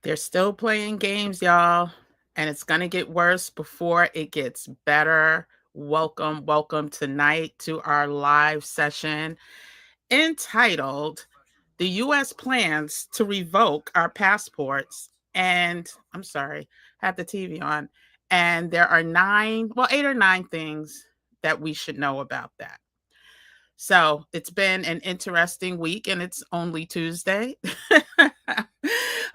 They're still playing games, y'all, and it's going to get worse before it gets better. Welcome tonight to our live session entitled The U.S. Plans to Revoke Our Passports. And I'm sorry, I have the TV on. And there are eight or nine things that we should know about that. So it's been an interesting week, and it's only Tuesday.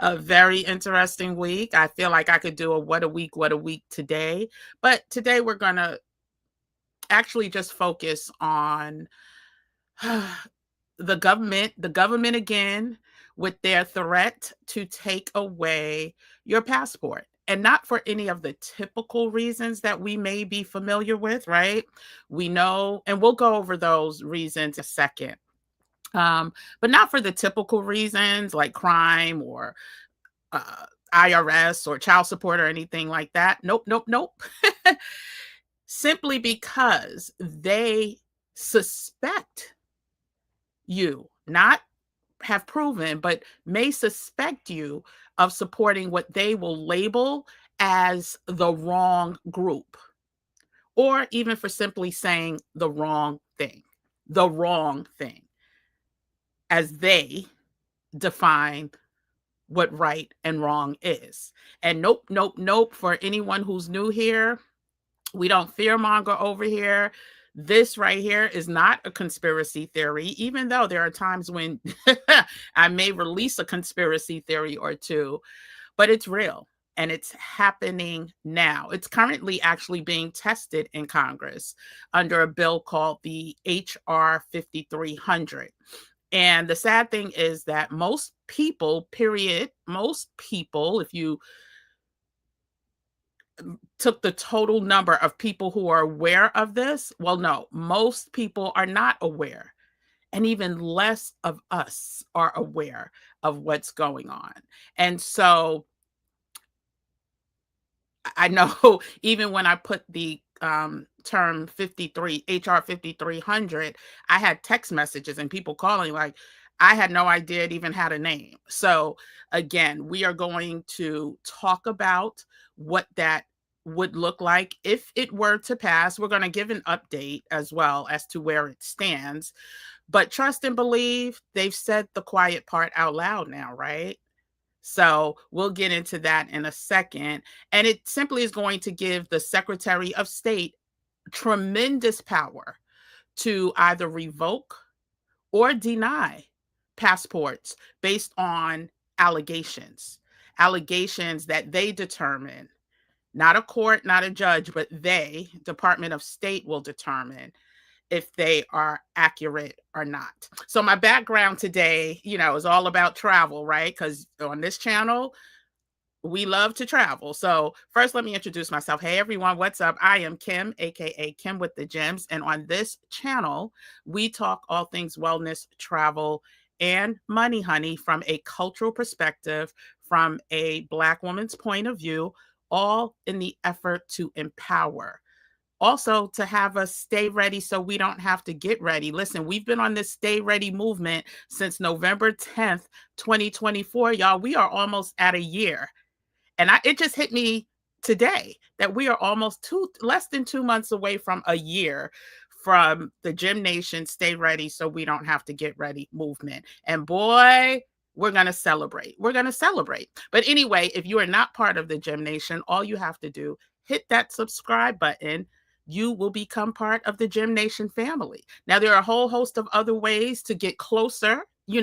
A very interesting week. I feel like I could do a what a week today. But today we're going to actually just focus on the government again with their threat to take away your passport. And not for any of the typical reasons that we may be familiar with, right? We know, and we'll go over those reasons in a second. But not for the typical reasons like crime or uh, IRS or child support or anything like that. Nope. Simply because they suspect you, not have proven, but may suspect you of supporting what they will label as the wrong group, or even for simply saying the wrong thing, as they define what right and wrong is. And nope. For anyone who's new here, we don't fearmonger over here. This right here is not a conspiracy theory, even though there are times when I may release a conspiracy theory or two, but it's real and it's happening now. It's currently actually being tested in Congress under a bill called the HR 5300. And the sad thing is that most people, period, most people, if you took the total number of people who are aware of this, well, no, most people are not aware. And even less of us are aware of what's going on. And so I know even when I put the term 53, HR 5300, I had text messages and people calling like, I had no idea it even had a name. So again, we are going to talk about what that would look like if it were to pass. We're going to give an update as well as to where it stands. But trust and believe, they've said the quiet part out loud now, right? So we'll get into that in a second. And it simply is going to give the Secretary of State tremendous power to either revoke or deny passports based on allegations that they determine, not a court, not a judge, but they, Department of State, will determine if they are accurate or not. So my background today, is all about travel, right? Because on this channel, we love to travel. So first, let me introduce myself. Hey, everyone, what's up? I am Kim, aka Kim with the Gems. And on this channel, we talk all things wellness, travel, and money, honey, from a cultural perspective, from a Black woman's point of view, all in the effort to empower. Also, to have us stay ready so we don't have to get ready. Listen, we've been on this stay ready movement since November 10th, 2024. Y'all, we are almost at a year. And it just hit me today that we are almost less than 2 months away from a year from the Gym Nation Stay Ready So We Don't Have to Get Ready movement. And boy, we're going to celebrate. We're going to celebrate. But anyway, if you are not part of the Gym Nation, all you have to do, hit that subscribe button. You will become part of the Gym Nation family. Now, there are a whole host of other ways to get closer. You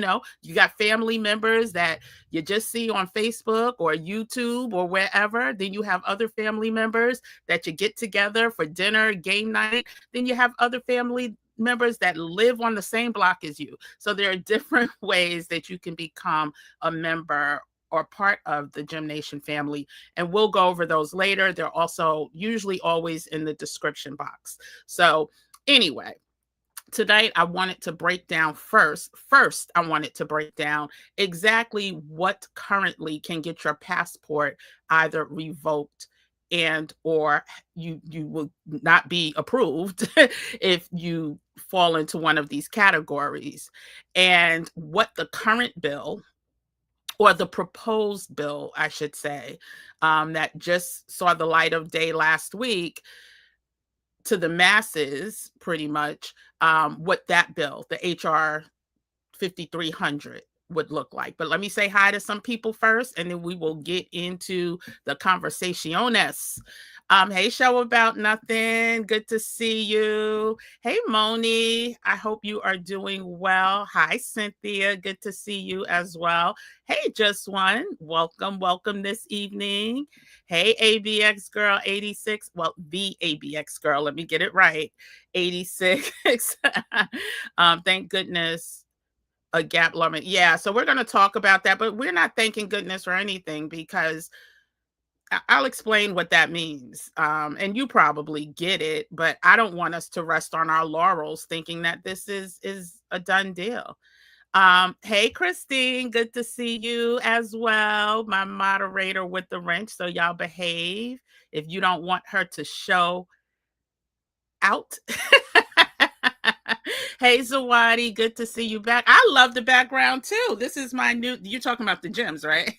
got family members that you just see on Facebook or YouTube or wherever. Then you have other family members that you get together for dinner, game night. Then you have other family members that live on the same block as you. So there are different ways that you can become a member or part of the Gym Nation family. And we'll go over those later. They're also usually always in the description box. So anyway, tonight I wanted to break down first, I wanted to break down exactly what currently can get your passport either revoked and or you will not be approved if you fall into one of these categories, and what the current bill or the proposed bill, I should say, that just saw the light of day last week to the masses, pretty much, what that bill, the HR 5300, would look like. But let me say hi to some people first, and then we will get into the conversaciones. Hey, Show About Nothing. Good to see you. Hey, Moni. I hope you are doing well. Hi, Cynthia. Good to see you as well. Hey, Just One. Welcome this evening. Hey, ABX Girl 86. Well, the ABX Girl. Let me get it right. 86. Thank goodness a gap limit. Yeah, so we're going to talk about that, but we're not thanking goodness for anything, because I'll explain what that means. And you probably get it, but I don't want us to rest on our laurels thinking that this is a done deal. Hey, Christine, good to see you as well. My moderator with the wrench, so y'all behave if you don't want her to show out. Hey, Zawadi, good to see you back. I love the background too. This is my new, you're talking about the gems, right?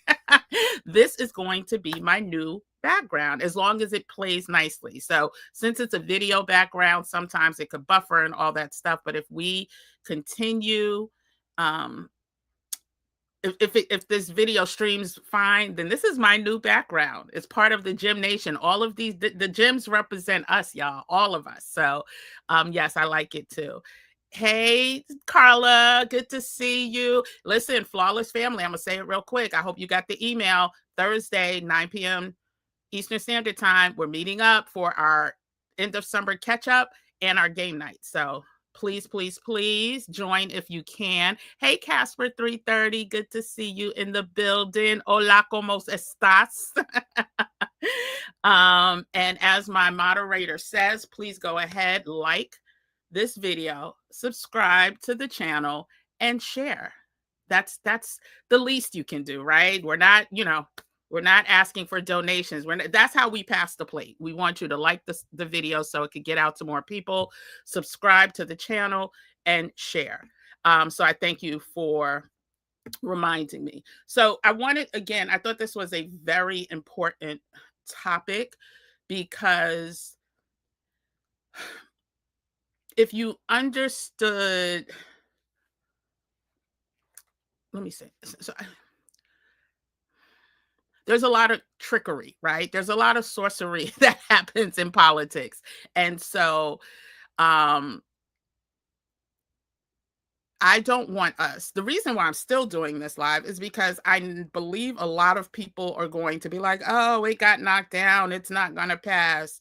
This is going to be my new background, as long as it plays nicely. So since it's a video background, sometimes it could buffer and all that stuff. But if we continue, if this video streams fine, then this is my new background. It's part of the Gem Nation. All of these, the gems represent us, y'all, all of us. So yes, I like it too. Hey, Carla, good to see you. Listen, Flawless Family, I'm going to say it real quick. I hope you got the email. Thursday, 9 p.m. Eastern Standard Time. We're meeting up for our end of summer catch up and our game night. So please, please, please join if you can. Hey, Casper 330, good to see you in the building. Hola, ¿cómo estás? And as my moderator says, please go ahead, like this video, subscribe to the channel, and share. That's the least you can do, right? We're not, we're not asking for donations. That's how we pass the plate. We want you to like the video so it could get out to more people, subscribe to the channel, and share. So I thank you for reminding me. So I thought this was a very important topic, because if you understood, let me say, there's a lot of trickery, right? There's a lot of sorcery that happens in politics. And so I don't want us. The reason why I'm still doing this live is because I believe a lot of people are going to be like, oh, it got knocked down, it's not going to pass.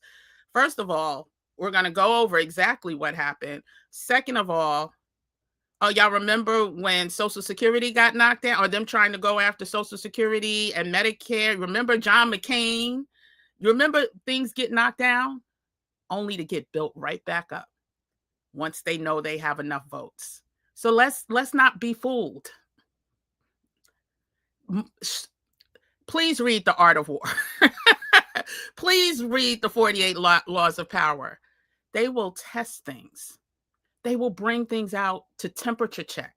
First of all, we're going to go over exactly what happened. Second of all, oh, y'all remember when Social Security got knocked down, or them trying to go after Social Security and Medicare? Remember John McCain? You remember things get knocked down only to get built right back up once they know they have enough votes. So let's not be fooled. Please read The Art of War. Please read the 48 Laws of Power. They will test things. They will bring things out to temperature check.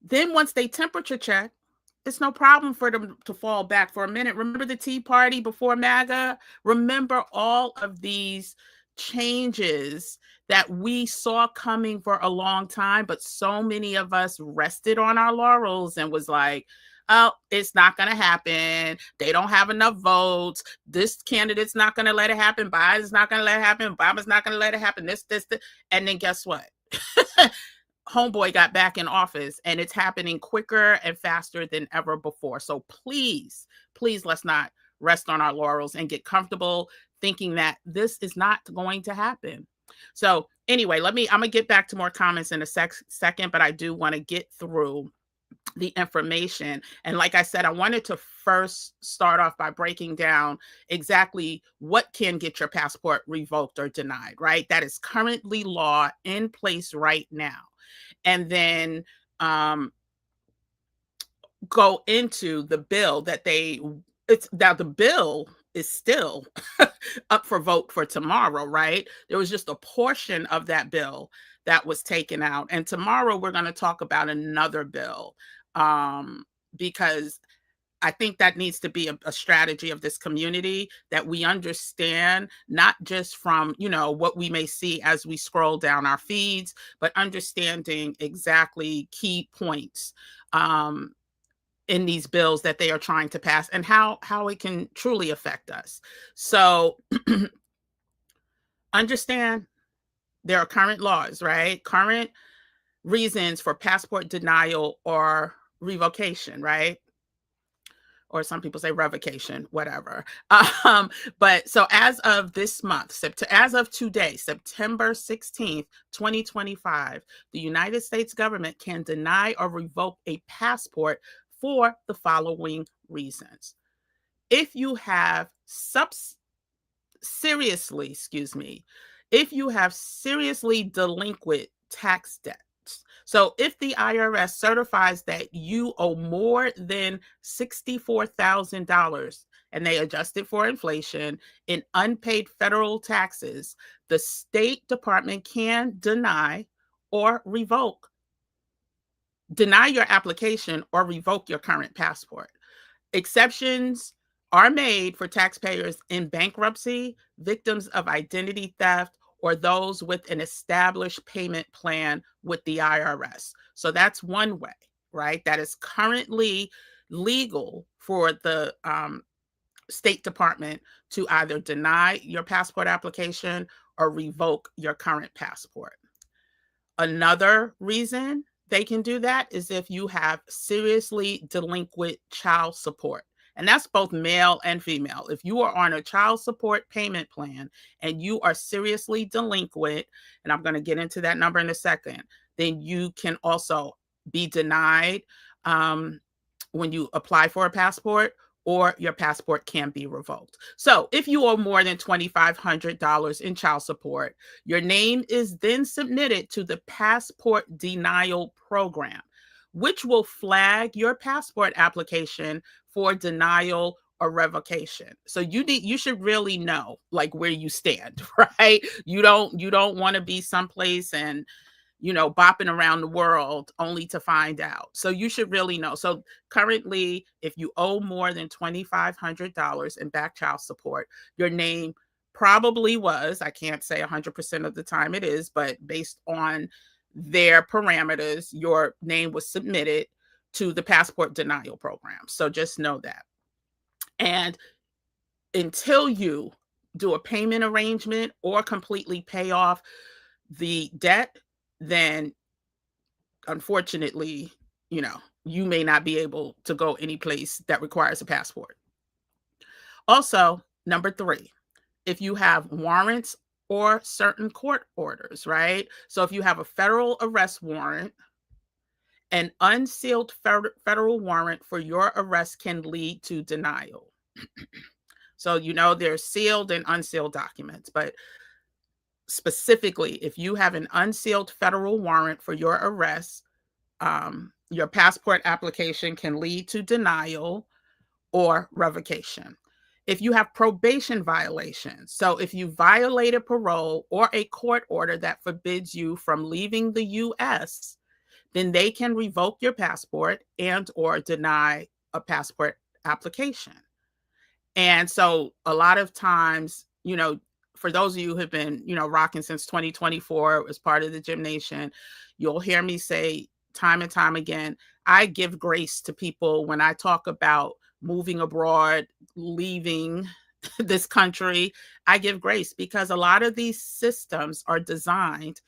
Then once they temperature check, it's no problem for them to fall back for a minute. Remember the Tea Party before MAGA? Remember all of these changes that we saw coming for a long time, but so many of us rested on our laurels and was like, oh, it's not going to happen. They don't have enough votes. This candidate's not going to let it happen. Biden's not going to let it happen. Obama's not going to let it happen. This. And then guess what? Homeboy got back in office, and it's happening quicker and faster than ever before. So please, please, let's not rest on our laurels and get comfortable thinking that this is not going to happen. So anyway, I'm going to get back to more comments in a second, but I do want to get through the information. And like I said, I wanted to first start off by breaking down exactly what can get your passport revoked or denied, right? That is currently law in place right now. And then go into the bill that the bill is still up for vote for tomorrow, right? There was just a portion of that bill that was taken out. And tomorrow we're going to talk about another bill because I think that needs to be a strategy of this community, that we understand, not just from, what we may see as we scroll down our feeds, but understanding exactly key points in these bills that they are trying to pass, and how it can truly affect us. So understand there are current laws, right? Current reasons for passport denial or revocation, right? Or some people say revocation, whatever. Um, but so as of this month, as of today, September 16th, 2025, the United States government can deny or revoke a passport for the following reasons. If you have if you have seriously delinquent tax debt. So if the IRS certifies that you owe more than $64,000 and they adjust it for inflation in unpaid federal taxes, the State Department can deny your application or revoke your current passport. Exceptions are made for taxpayers in bankruptcy, victims of identity theft, or those with an established payment plan with the IRS. So that's one way, right? That is currently legal for the State Department to either deny your passport application or revoke your current passport. Another reason they can do that is if you have seriously delinquent child support. And that's both male and female. If you are on a child support payment plan and you are seriously delinquent, and I'm going to get into that number in a second, then you can also be denied when you apply for a passport, or your passport can be revoked. So if you owe more than $2,500 in child support, your name is then submitted to the passport denial program, which will flag your passport application for denial or revocation. So you should really know like where you stand, right? You don't want to be someplace and bopping around the world only to find out. So you should really know. So currently, if you owe more than $2,500 in back child support, your name probably was, I can't say 100% of the time it is, but based on their parameters, your name was submitted to the passport denial program. So just know that. And until you do a payment arrangement or completely pay off the debt, then unfortunately, you may not be able to go any place that requires a passport. Also, number 3, if you have warrants or certain court orders, right? So if you have a federal arrest warrant, an unsealed federal warrant for your arrest can lead to denial. So, there's sealed and unsealed documents, but specifically, if you have an unsealed federal warrant for your arrest, your passport application can lead to denial or revocation. If you have probation violations, so if you violated parole or a court order that forbids you from leaving the U.S., then they can revoke your passport and or deny a passport application. And so a lot of times, for those of you who have been, rocking since 2024 as part of the Gym Nation, you'll hear me say time and time again, I give grace to people when I talk about moving abroad, leaving this country. I give grace because a lot of these systems are designed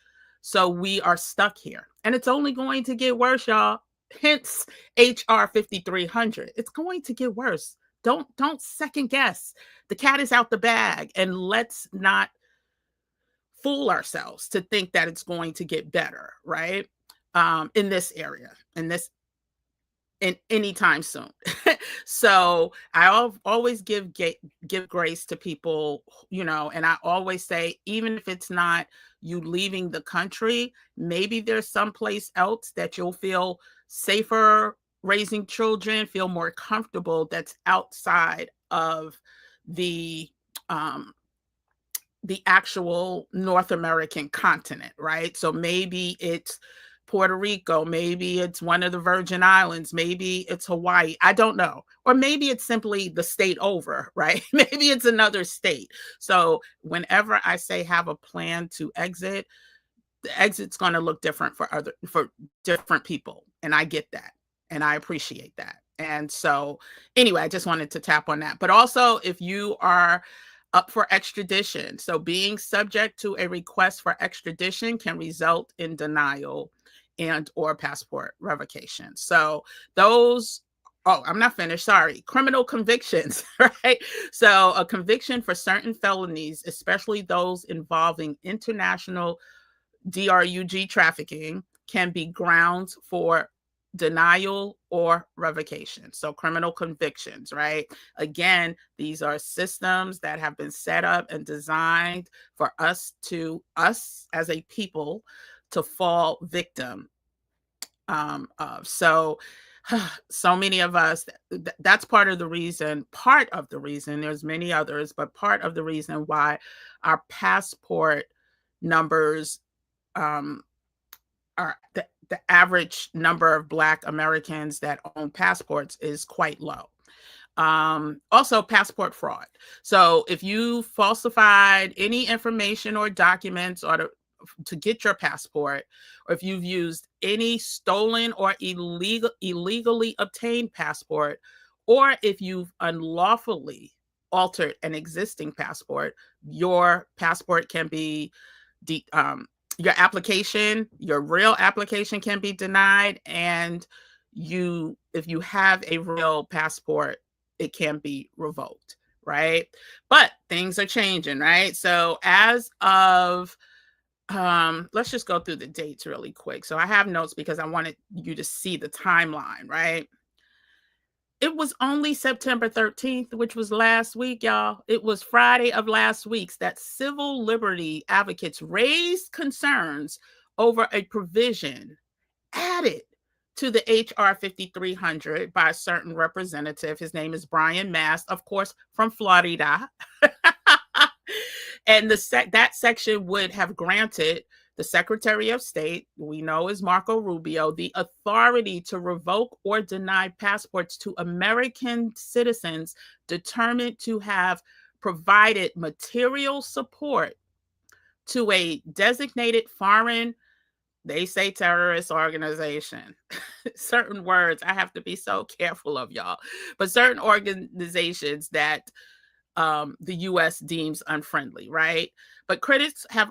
so we are stuck here. And it's only going to get worse, y'all. Hence HR 5300. It's going to get worse. Don't second guess. The cat is out the bag, and let's not fool ourselves to think that it's going to get better, right? In this area, in anytime soon. So I always give grace to people, and I always say, even if it's not you leaving the country, maybe there's someplace else that you'll feel safer raising children, feel more comfortable, that's outside of the actual North American continent, right? So maybe it's Puerto Rico, maybe it's one of the Virgin Islands, maybe it's Hawaii, I don't know. Or maybe it's simply the state over, right? Maybe it's another state. So whenever I say have a plan to exit, the exit's going to look different for different people, and I get that, and I appreciate that. And so anyway, I just wanted to tap on that. But also, if you are up for extradition, so being subject to a request for extradition can result in denial and or passport revocation. So those, oh, I'm not finished, sorry, criminal convictions, right? So a conviction for certain felonies, especially those involving international drug trafficking, can be grounds for denial or revocation. So criminal convictions, right? Again, these are systems that have been set up and designed for us as a people to fall victim of. So many of us, that's part of the reason, there's many others, but part of the reason why our passport numbers are the average number of Black Americans that own passports is quite low. Also, passport fraud. So if you falsified any information or documents or to get your passport, or if you've used any stolen or illegally obtained passport, or if you've unlawfully altered an existing passport, your passport can be your application, your real application can be denied. And if you have a real passport, it can be revoked, right? But things are changing, right? So as of, let's just go through the dates really quick. So I have notes because I wanted you to see the timeline, right? It was only September 13th, which was last week, y'all. It was Friday of last week that civil liberty advocates raised concerns over a provision added to the HR 5300 by a certain representative. His name is Brian Mast, of course, from Florida. And that section would have granted the Secretary of State, we know is Marco Rubio, the authority to revoke or deny passports to American citizens determined to have provided material support to a designated foreign, they say, terrorist organization. Certain words I have to be so careful of, y'all, but certain organizations that the U.S. deems unfriendly, right? But critics have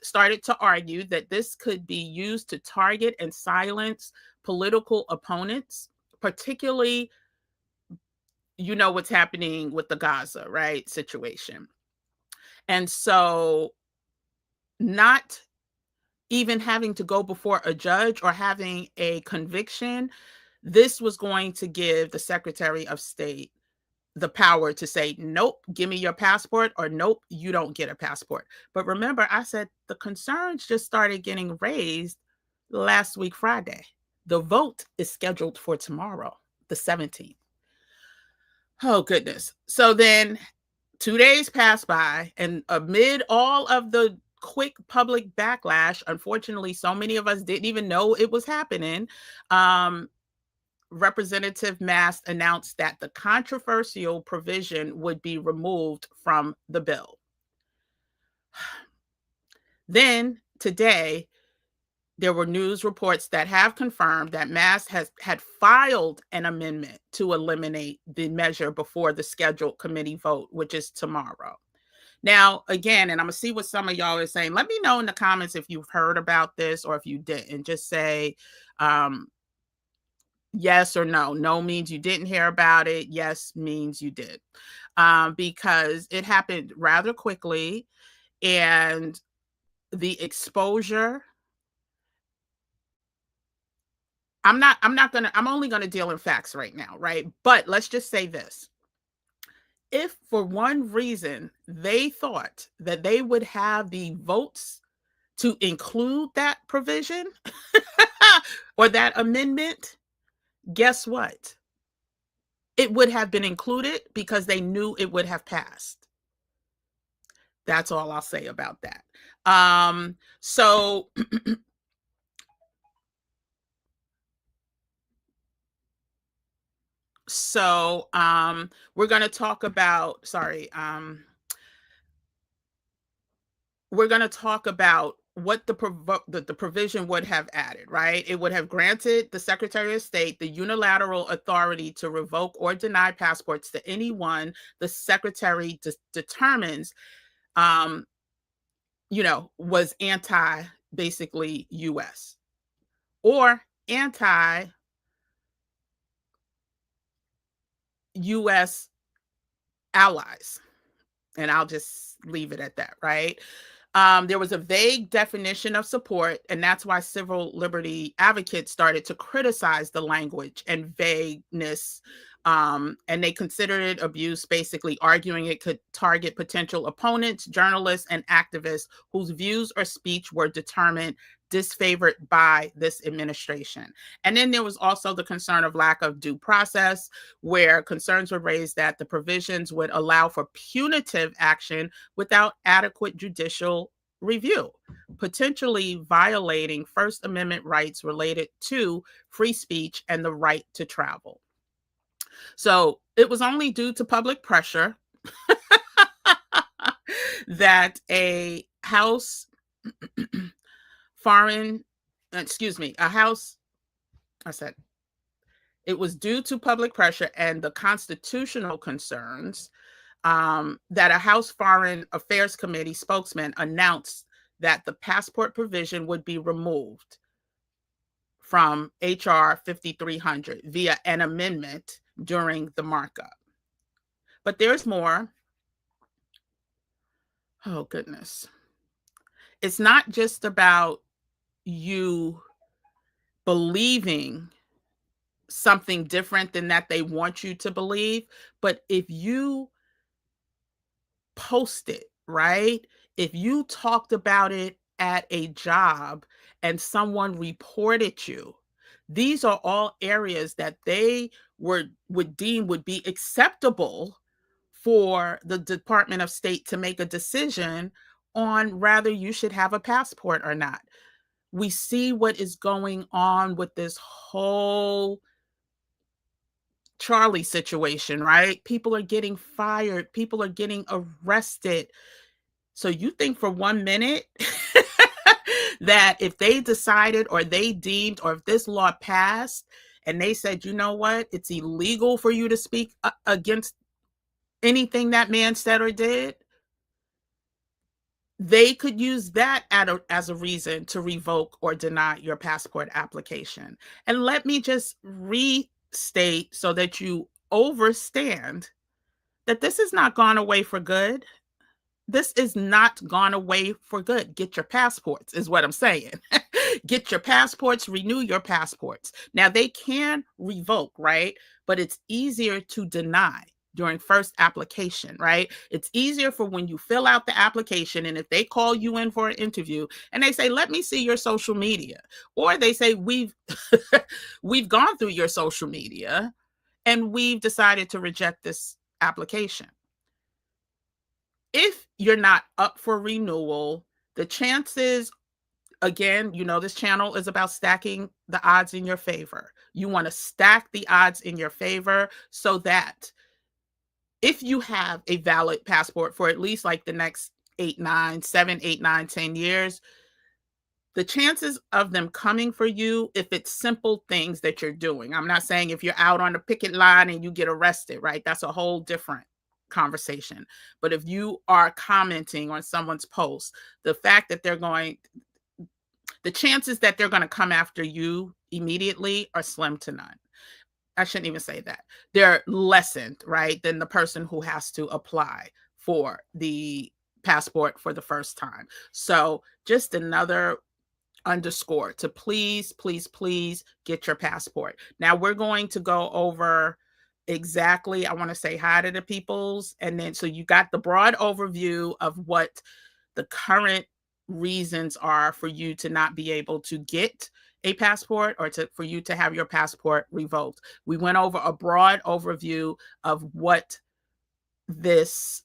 started to argue that this could be used to target and silence political opponents, particularly, you know, what's happening with the Gaza, right, situation. And so not even having to go before a judge or having a conviction, this was going to give the Secretary of State the power to say, nope, give me your passport, or nope, you don't get a passport. But remember, I said the concerns just started getting raised last week, Friday. The vote is scheduled for tomorrow, the 17th. Oh, goodness. So then 2 days passed by, and amid all of the quick public backlash, unfortunately, so many of us didn't even know it was happening. Representative Mast announced that the controversial provision would be removed from the bill. Then today, there were news reports that have confirmed that Mast had filed an amendment to eliminate the measure before the scheduled committee vote, which is tomorrow. Now, again, and I'm going to see what some of y'all are saying. Let me know in the comments if you've heard about this or if you didn't. Just say, yes or no. No means you didn't hear about it. Yes means you did. Because it happened rather quickly, and the exposure, I'm only gonna deal in facts right now, right? But let's just say this. If for one reason they thought that they would have the votes to include that provision or that amendment, guess what? It would have been included because they knew it would have passed. That's all I'll say about that. So So we're going to talk about, we're going to talk about what the provision would have added, right? It would have granted the Secretary of State the unilateral authority to revoke or deny passports to anyone the Secretary determines, um, was basically U.S. or anti-U.S. allies. And I'll just leave it at that, right? There was a vague definition of support, and that's why civil liberty advocates started to criticize the language and vagueness. And they considered it abuse, basically arguing it could target potential opponents, journalists, and activists whose views or speech were determined disfavored by this administration. And then there was also the concern of lack of due process, where concerns were raised that the provisions would allow for punitive action without adequate judicial review, potentially violating First Amendment rights related to free speech and the right to travel. So it was only due to public pressure that a House foreign, a House, I said, it was due to public pressure and the constitutional concerns that a House Foreign Affairs Committee spokesman announced that the passport provision would be removed from H.R. 5300 via an amendment during the markup. But there's more. Oh, goodness. It's not just about you believing something different than that they want you to believe, but if you post it, right? If you talked about it at a job and someone reported you, these are all areas that they would deem would be acceptable for the Department of State to make a decision on whether you should have a passport or not. We see what is going on with this whole Charlie situation, right? People are getting fired, people are getting arrested. So you think for 1 minute that if they decided or they deemed, or if this law passed and they said, you know what, it's illegal for you to speak against anything that man said or did, they could use that as a reason to revoke or deny your passport application. And let me just restate so that you understand that this has not gone away for good. This is not gone away for good. Get your passports, is what I'm saying. Get your passports, renew your passports. Now, they can revoke, right? But it's easier to deny during first application, right? It's easier for when you fill out the application, and if they call you in for an interview and they say, let me see your social media, or they say, we've gone through your social media and we've decided to reject this application. If you're not up for renewal, the chances, again, this channel is about stacking the odds in your favor. You want to stack the odds in your favor so that if you have a valid passport for at least like the next 10 years, the chances of them coming for you, if it's simple things that you're doing. I'm not saying if you're out on the picket line and you get arrested, right? That's a whole different conversation. But if you are commenting on someone's post, the fact that the chances that they're going to come after you immediately are slim to none. I shouldn't even say that. They're lessened, right, than the person who has to apply for the passport for the first time. So just another underscore to please, please, please get your passport. Now we're going to go over exactly, I want to say hi to the peoples. And then, so you got the broad overview of what the current reasons are for you to not be able to get a passport or for you to have your passport revoked. We went over a broad overview of what this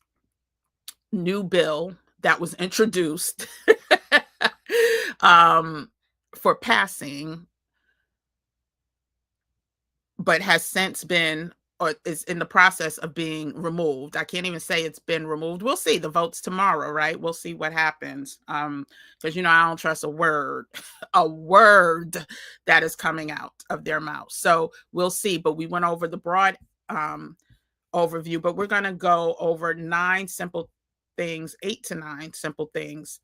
new bill that was introduced for passing, but has since been or is in the process of being removed. I can't even say it's been removed. We'll see. The vote's tomorrow, right? We'll see what happens. Because I don't trust a word, a word that is coming out of their mouth. So we'll see. But we went over the broad overview, but we're going to go over 9 simple things, 8 to 9 simple things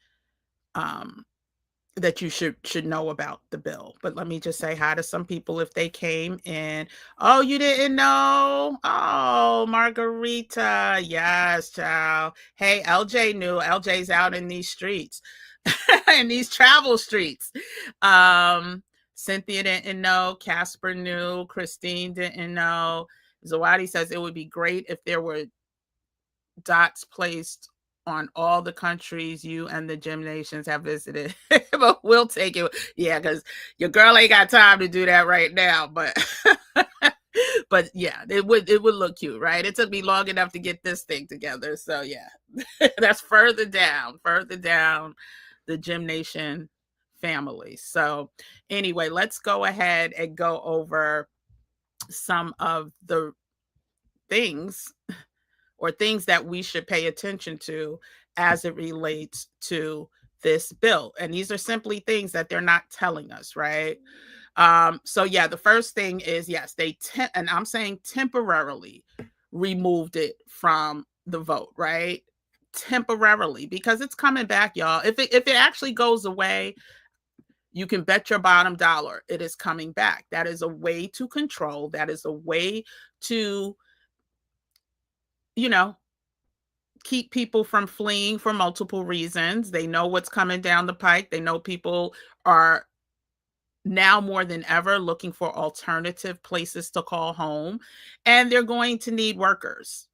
that you should know about the bill. But let me just say hi to some people if they came in. Oh, you didn't know? Oh, Margarita. Yes, child. Hey, LJ knew. LJ's out in these streets, in these travel streets. Cynthia didn't know. Casper knew. Christine didn't know. Zawadi says it would be great if there were dots placed on all the countries you and the gym nations have visited. But we'll take it. Yeah, because your girl ain't got time to do that right now. But but yeah, it would look cute, right? It took me long enough to get this thing together. So yeah, that's further down the gym nation family. So anyway, let's go ahead and go over some of the things or things that we should pay attention to as it relates to this bill. And these are simply things that they're not telling us, right? So yeah, the first thing is, yes, and I'm saying temporarily removed it from the vote, right? Temporarily, because it's coming back, y'all. If it actually goes away, you can bet your bottom dollar it is coming back. That is a way to control. That is a way to, keep people from fleeing for multiple reasons. They know what's coming down the pike. They know people are now more than ever looking for alternative places to call home, and they're going to need workers.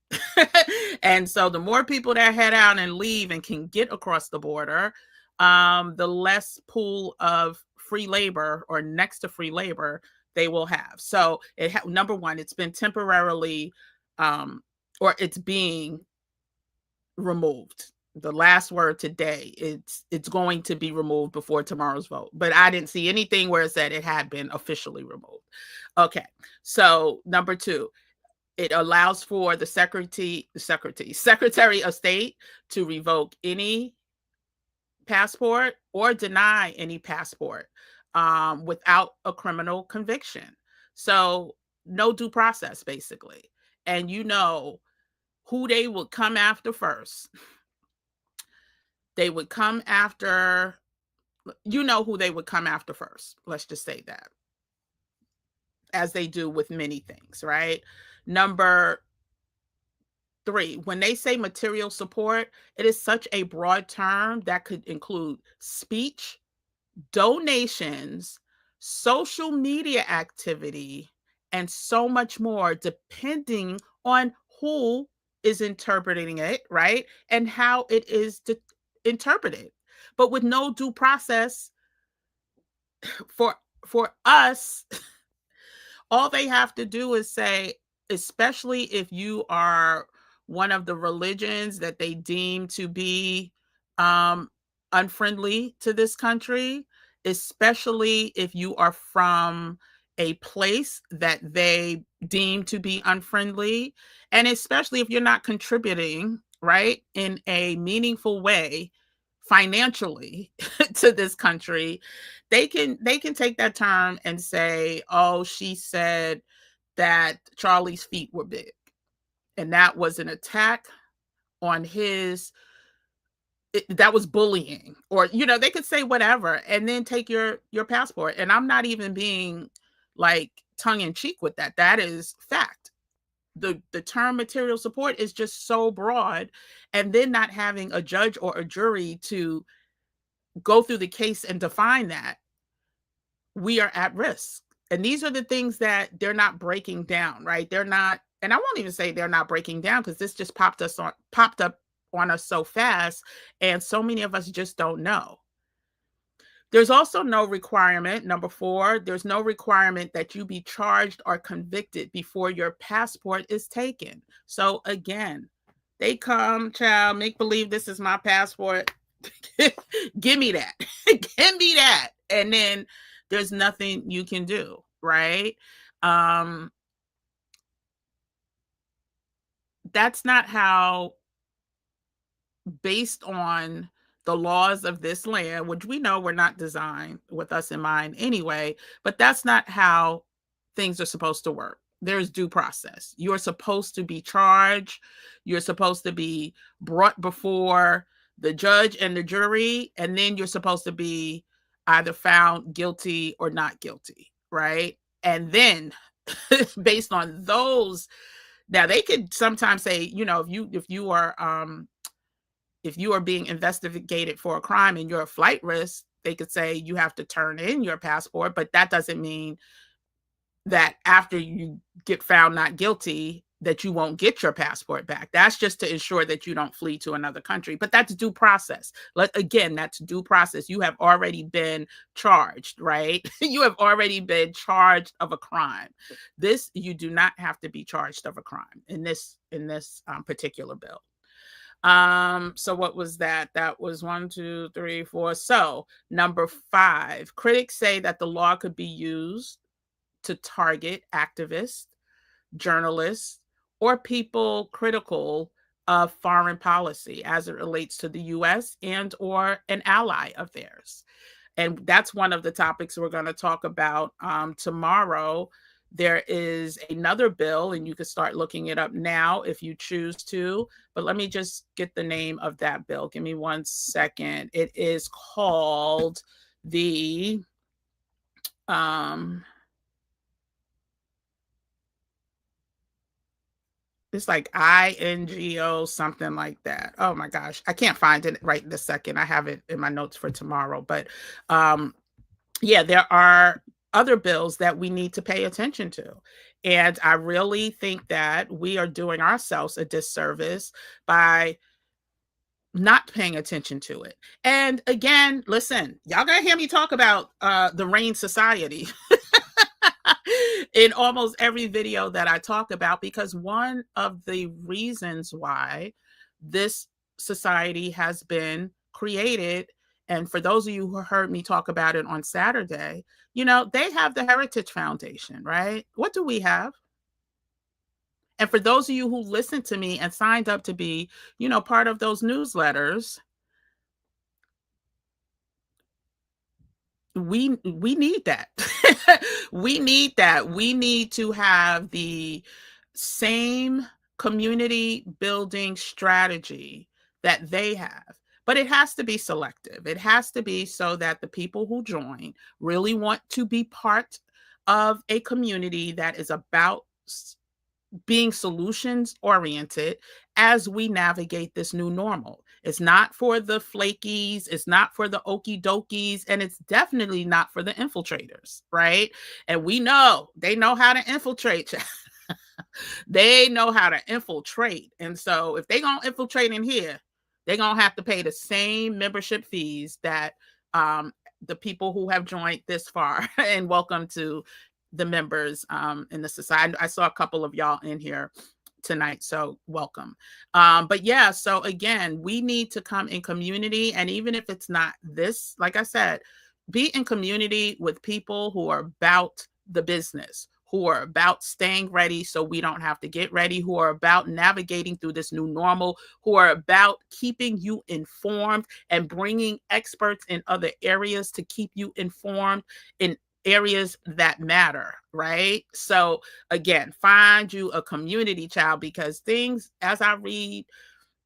And so the more people that head out and leave and can get across the border, the less pool of free labor or next to free labor they will have. So number one, it's been temporarily or it's being removed. The last word today, it's going to be removed before tomorrow's vote. But I didn't see anything where it said it had been officially removed. Okay, so number two, it allows for the Secretary of State to revoke any passport or deny any passport without a criminal conviction. So no due process, basically. And who they would come after first. They would come after, who they would come after first. Let's just say that. As they do with many things, right? Number 3, when they say material support, it is such a broad term that could include speech, donations, social media activity, and so much more, depending on who is interpreting it, right? And how it is interpreted. But with no due process for us, all they have to do is say, especially if you are one of the religions that they deem to be unfriendly to this country, especially if you are from a place that they deem to be unfriendly, and especially if you're not contributing, right, in a meaningful way financially to this country, they can take that term and say, oh, she said that Charlie's feet were big, and that was an attack on that was bullying, or they could say whatever and then take your passport. And I'm not even being like tongue-in-cheek with that. That is fact. The term material support is just so broad, and then not having a judge or a jury to go through the case and define that, we are at risk. And these are the things that they're not breaking down, right? They're not, and I won't even say they're not breaking down, because this just popped up on us so fast, and so many of us just don't know. There's also no requirement, number 4, there's no requirement that you be charged or convicted before your passport is taken. So again, they come, child, make believe this is my passport. Give me that. Give me that. And then there's nothing you can do, right? that's not how, based on the laws of this land, which we know were not designed with us in mind anyway, but that's not how things are supposed to work. There's due process. You're supposed to be charged. You're supposed to be brought before the judge and the jury, and then you're supposed to be either found guilty or not guilty, right? And then based on those, now they could sometimes say, if you are being investigated for a crime and you're a flight risk, they could say you have to turn in your passport, but that doesn't mean that after you get found not guilty, that you won't get your passport back. That's just to ensure that you don't flee to another country. But that's due process. Again, that's due process. You have already been charged, right? You have already been charged of a crime. This, you do not have to be charged of a crime in this particular bill. So what was that? That was 1, 2, 3, 4. So number 5, critics say that the law could be used to target activists, journalists, or people critical of foreign policy as it relates to the US and or an ally of theirs. And that's one of the topics we're going to talk about tomorrow. There is another bill, and you can start looking it up now if you choose to. But let me just get the name of that bill. Give me 1 second. It is called the it's like INGO, something like that. Oh my gosh, I can't find it right this second. I have it in my notes for tomorrow. But yeah, there are other bills that we need to pay attention to. And I really think that we are doing ourselves a disservice by not paying attention to it. And again, listen, y'all gotta hear me talk about the RAIN Society in almost every video that I talk about, because one of the reasons why this society has been created, and for those of you who heard me talk about it on Saturday, they have the Heritage Foundation, right? What do we have? And for those of you who listened to me and signed up to be, part of those newsletters, we need that. We need that. We need to have the same community building strategy that they have. But it has to be selective. It has to be so that the people who join really want to be part of a community that is about being solutions oriented as we navigate this new normal. It's not for the flakies, it's not for the okie dokies, and it's definitely not for the infiltrators, right? And we know they know how to infiltrate. They know how to infiltrate. And so if they're going to infiltrate in here, they're going to have to pay the same membership fees that the people who have joined this far. And welcome to the members in the society. I saw a couple of y'all in here tonight, so welcome. But yeah, so again, we need to come in community, and even if it's not this, like I said, be in community with people who are about the business, who are about staying ready so we don't have to get ready, who are about navigating through this new normal, who are about keeping you informed and bringing experts in other areas to keep you informed in areas that matter, right? So again, find you a community, child, because things, as I read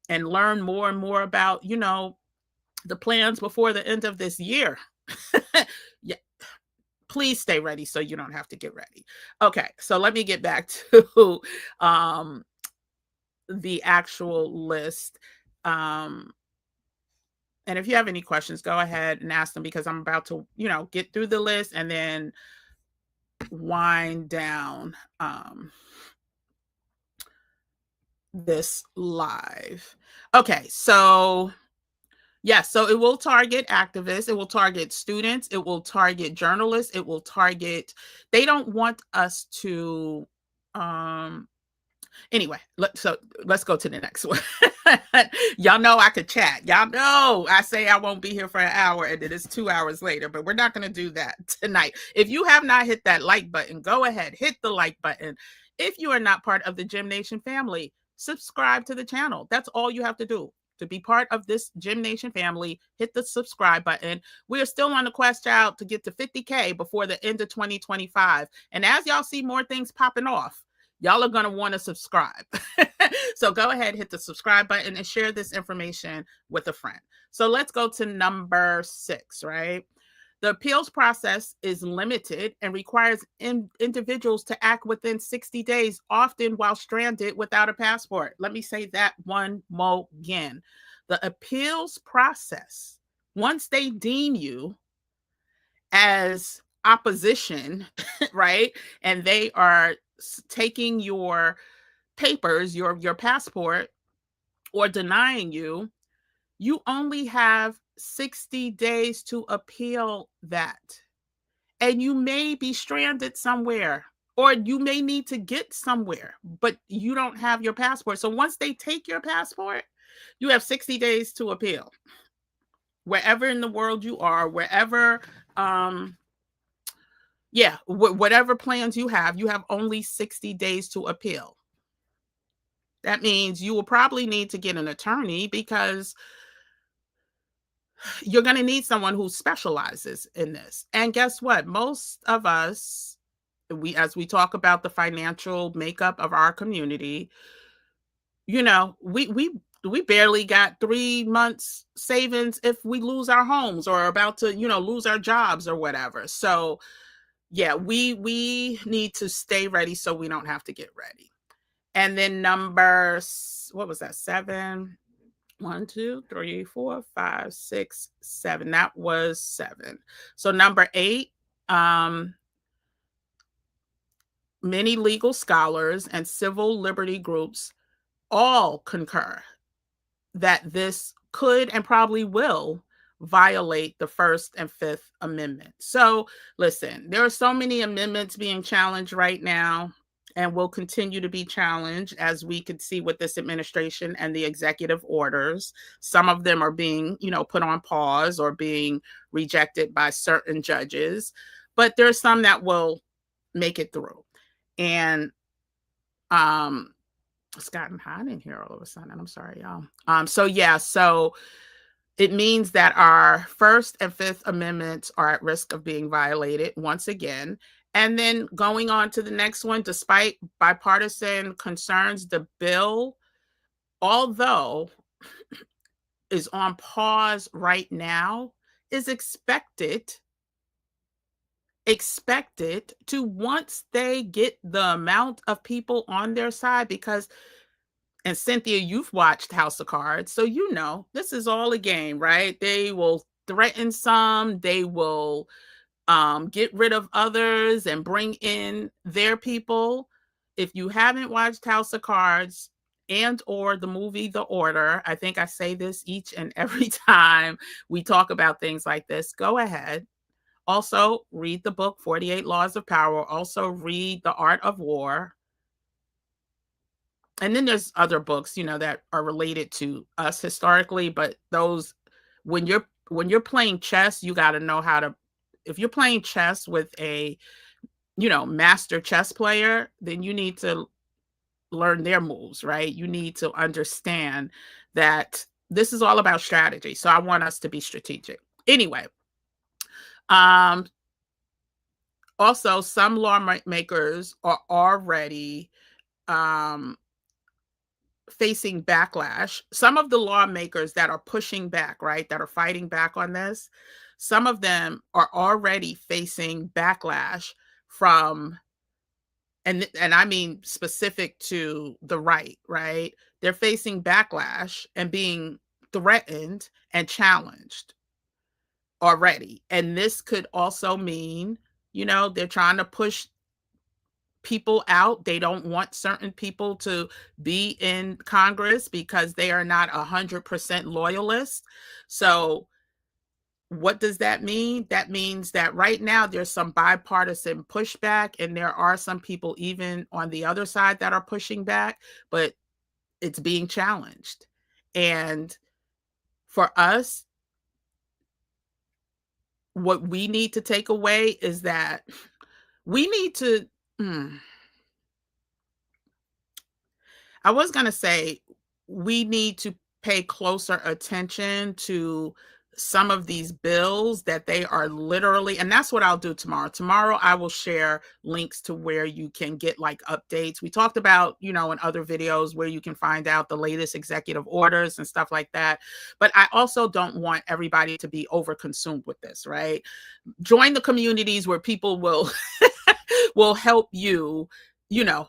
and learn more and more about, the plans before the end of this year, yeah, please stay ready so you don't have to get ready. Okay, so let me get back to the actual list. And if you have any questions, go ahead and ask them, because I'm about to, get through the list and then wind down this live. Okay, so yes, so it will target activists, it will target students, it will target journalists, it will target, they don't want us to, anyway, let's go to the next one. Y'all know I could chat. Y'all know I say I won't be here for an hour and it is 2 hours later, but we're not going to do that tonight. If you have not hit that like button, go ahead, hit the like button. If you are not part of the Gym Nation family, subscribe to the channel. That's all you have to do. To be part of this Gym Nation family, hit the subscribe button. We are still on the quest out to get to 50K before the end of 2025. And as y'all see more things popping off, y'all are going to want to subscribe. So go ahead, hit the subscribe button and share this information with a friend. So let's go to number 6, right? The appeals process is limited and requires individuals to act within 60 days, often while stranded without a passport. Let me say that one more again. The appeals process, once they deem you as opposition, right, and they are taking your papers, your passport, or denying you, you only have 60 days to appeal that. And you may be stranded somewhere, or you may need to get somewhere, but you don't have your passport. So once they take your passport, you have 60 days to appeal. Wherever in the world you are, wherever, whatever plans you have only 60 days to appeal. That means you will probably need to get an attorney because you're going to need someone who specializes in this. And guess what? Most of us, as we talk about the financial makeup of our community, we barely got 3 months savings if we lose our homes or about to, lose our jobs or whatever. So yeah, we need to stay ready so we don't have to get ready. And then what was that? 7. 1, 2, 3, 4, 5, 6, 7. That was 7. So number 8, many legal scholars and civil liberty groups all concur that this could and probably will violate the First and Fifth Amendment. So listen, there are so many amendments being challenged right now and will continue to be challenged, as we could see with this administration and the executive orders. Some of them are being, put on pause or being rejected by certain judges, but there's some that will make it through. And it's gotten hot in here all of a sudden. I'm sorry, y'all. So it means that our First and Fifth Amendments are at risk of being violated once again. And then going on to the next one, despite bipartisan concerns, the bill, although is on pause right now, is expected to, once they get the amount of people on their side, because, and Cynthia, you've watched House of Cards, so this is all a game, right? They will threaten some, they will get rid of others and bring in their people. If you haven't watched House of Cards and or the movie The Order, I think I say this each and every time we talk about things like this, go ahead. Also, read the book 48 Laws of Power. Also, read The Art of War. And then there's other books, that are related to us historically, but those, when you're playing chess, you got to know how to, if you're playing chess with a, master chess player, then you need to learn their moves, right? You need to understand that this is all about strategy. So I want us to be strategic. Anyway, also, some lawmakers are already facing backlash. Some of the lawmakers that are pushing back, right, that are fighting back on this, some of them are already facing backlash from, and I mean specific to the right? They're facing backlash and being threatened and challenged already. And this could also mean, they're trying to push people out. They don't want certain people to be in Congress because they are not 100% loyalist. So what does that mean? That means that right now there's some bipartisan pushback, and there are some people even on the other side that are pushing back, but it's being challenged. And for us, what we need to take away is that we need to, I was going to say we need to pay closer attention to some of these bills that they are literally, and that's what I'll do tomorrow. Tomorrow, I will share links to where you can get like updates. We talked about, in other videos where you can find out the latest executive orders and stuff like that. But I also don't want everybody to be overconsumed with this, right? Join the communities where people will will help you, you know,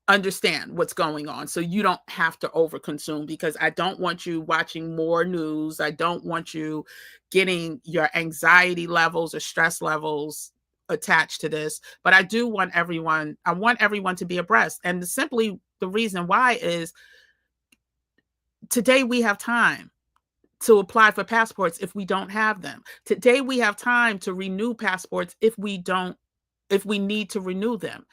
understand what's going on so you don't have to overconsume, because I don't want you watching more news. I don't want you getting your anxiety levels or stress levels attached to this. But I want everyone to be abreast. And simply the reason why is today we have time to apply for passports if we don't have them. Today we have time to renew passports if we need to renew them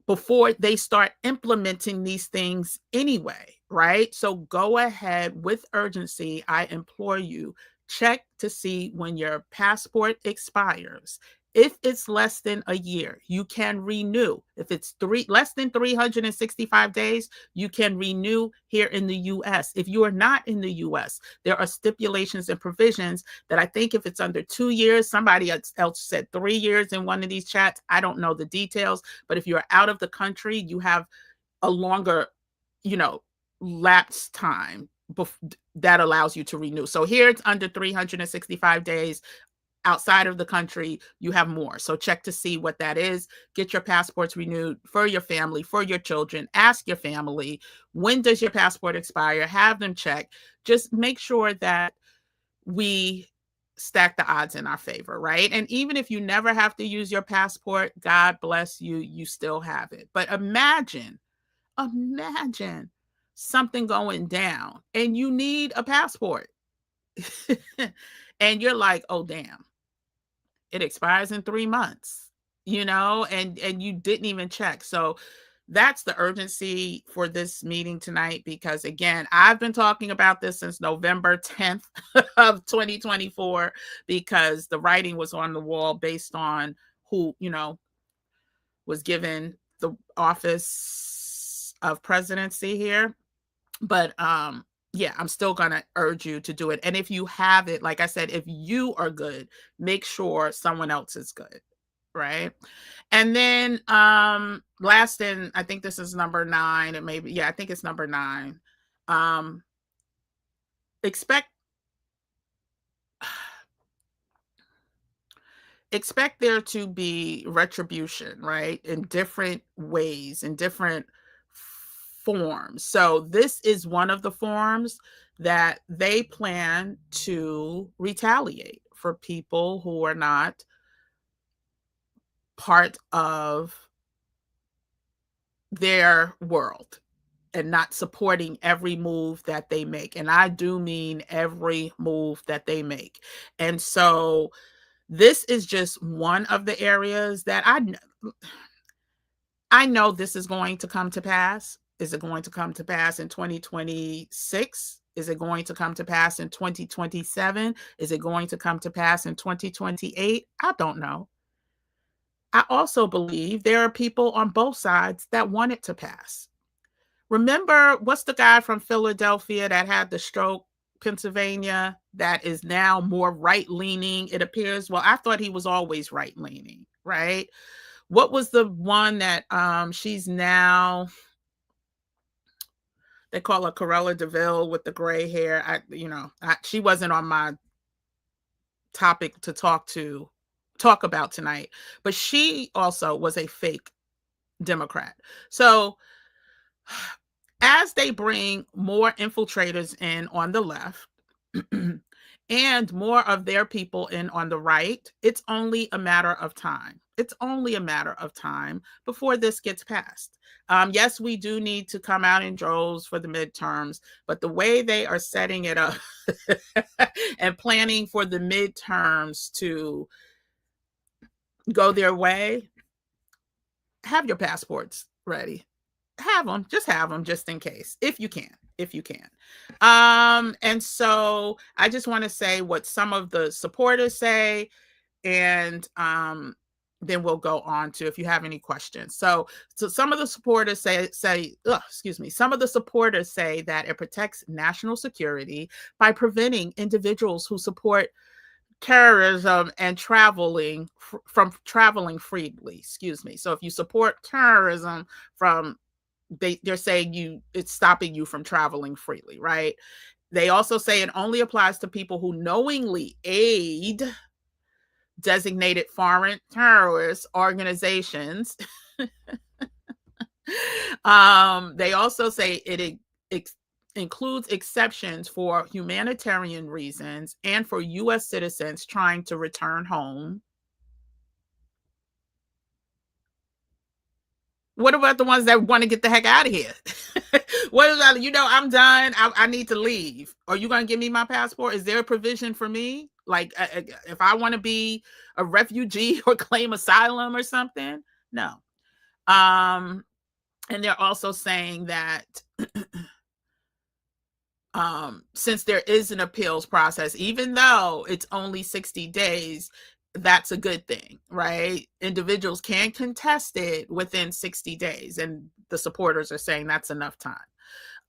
before they start implementing these things anyway, right? So go ahead with urgency. I implore you, check to see when your passport expires. If it's less than a year, you can renew. If it's less than 365 days, you can renew here in the US. If you are not in the US, there are stipulations and provisions that I think if it's under 2 years, somebody else said 3 years in one of these chats. I don't know the details, but if you're out of the country, you have a longer, lapse time that allows you to renew. So here it's under 365 days. Outside of the country, you have more. So check to see what that is. Get your passports renewed for your family, for your children. Ask your family, when does your passport expire? Have them check. Just make sure that we stack the odds in our favor, right? And even if you never have to use your passport, God bless you, you still have it. But imagine something going down and you need a passport. And you're like, oh, damn. It expires in 3 months, and you didn't even check. So that's the urgency for this meeting tonight, because again, I've been talking about this since November 10th of 2024, because the writing was on the wall based on who, was given the office of presidency here. But yeah, I'm still going to urge you to do it. And if you have it, like I said, if you are good, make sure someone else is good, right? And then last, and I think this is number 9, and maybe, I think it's number 9. Expect there to be retribution, right? In different ways, in different forms. So this is one of the forms that they plan to retaliate for people who are not part of their world and not supporting every move that they make. And I do mean every move that they make. And so this is just one of the areas that I know this is going to come to pass. Is it going to come to pass in 2026? Is it going to come to pass in 2027? Is it going to come to pass in 2028? I don't know. I also believe there are people on both sides that want it to pass. Remember, what's the guy from Philadelphia that had the stroke, Pennsylvania, that is now more right-leaning, it appears? Well, I thought he was always right-leaning, right? What was the one that she's now, they call her Corella DeVille with the gray hair? She wasn't on my topic to talk about tonight, but she also was a fake Democrat. So as they bring more infiltrators in on the left and more of their people in on the right, it's only a matter of time. It's only a matter of time before this gets passed. Yes, we do need to come out in droves for the midterms, but the way they are setting it up and planning for the midterms to go their way, have your passports ready. Have them just in case, if you can. And so I just want to say what some of the supporters say, and then we'll go on to if you have any questions. So some of the supporters some of the supporters say that it protects national security by preventing individuals who support terrorism and from traveling freely. So if you support terrorism from they're saying it's stopping you from traveling freely, right? They also say it only applies to people who knowingly aid designated foreign terrorist organizations. They also say it includes exceptions for humanitarian reasons and for U.S. citizens trying to return home. What about the ones that want to get the heck out of here? What about, I'm done. I need to leave. Are you going to give me my passport? Is there a provision for me? Like, if I want to be a refugee or claim asylum or something? No. And they're also saying that since there is an appeals process, even though it's only 60 days, that's a good thing, right? Individuals can contest it within 60 days, and the supporters are saying that's enough time.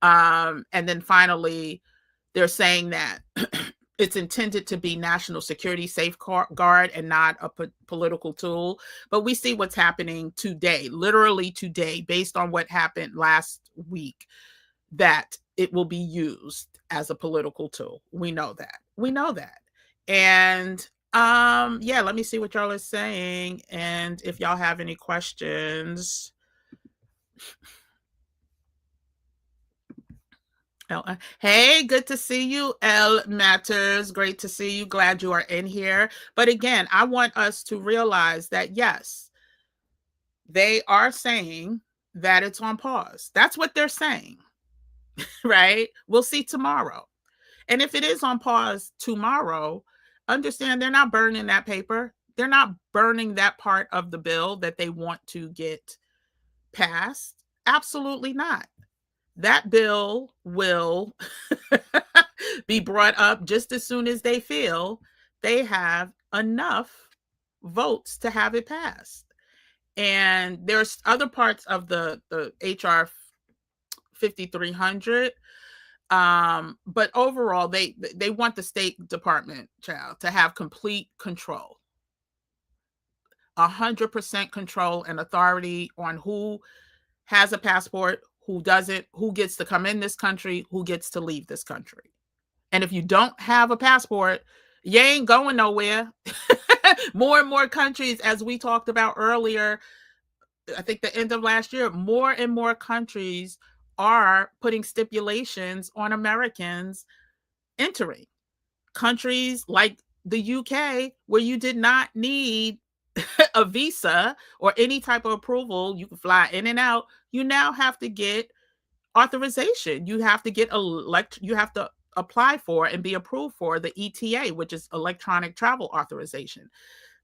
And then finally, they're saying that it's intended to be national security safeguard and not a political tool. But we see what's happening today, literally today, based on what happened last week, that it will be used as a political tool. We know that. And yeah, let me see what y'all are saying. And if y'all have any questions. Hey, good to see you, L Matters. Great to see you. Glad you are in here. But again, I want us to realize that, yes, they are saying that it's on pause. That's what they're saying, right? We'll see tomorrow. And if it is on pause tomorrow, understand they're not burning that paper. They're not burning that part of the bill that they want to get passed. Absolutely not. That bill will be brought up just as soon as they feel they have enough votes to have it passed. And there's other parts of the HR 5300. But overall, they want the State Department, child, to have complete control, 100% control and authority on who has a passport, who doesn't, who gets to come in this country, who gets to leave this country. And if you don't have a passport, you ain't going nowhere. More and more countries, as we talked about earlier, I think the end of last year, more and more countries are putting stipulations on Americans entering. Countries like the UK, where you did not need a visa or any type of approval, you can fly in and out. You now have to get authorization. You have to get you have to apply for and be approved for the ETA, which is electronic travel authorization.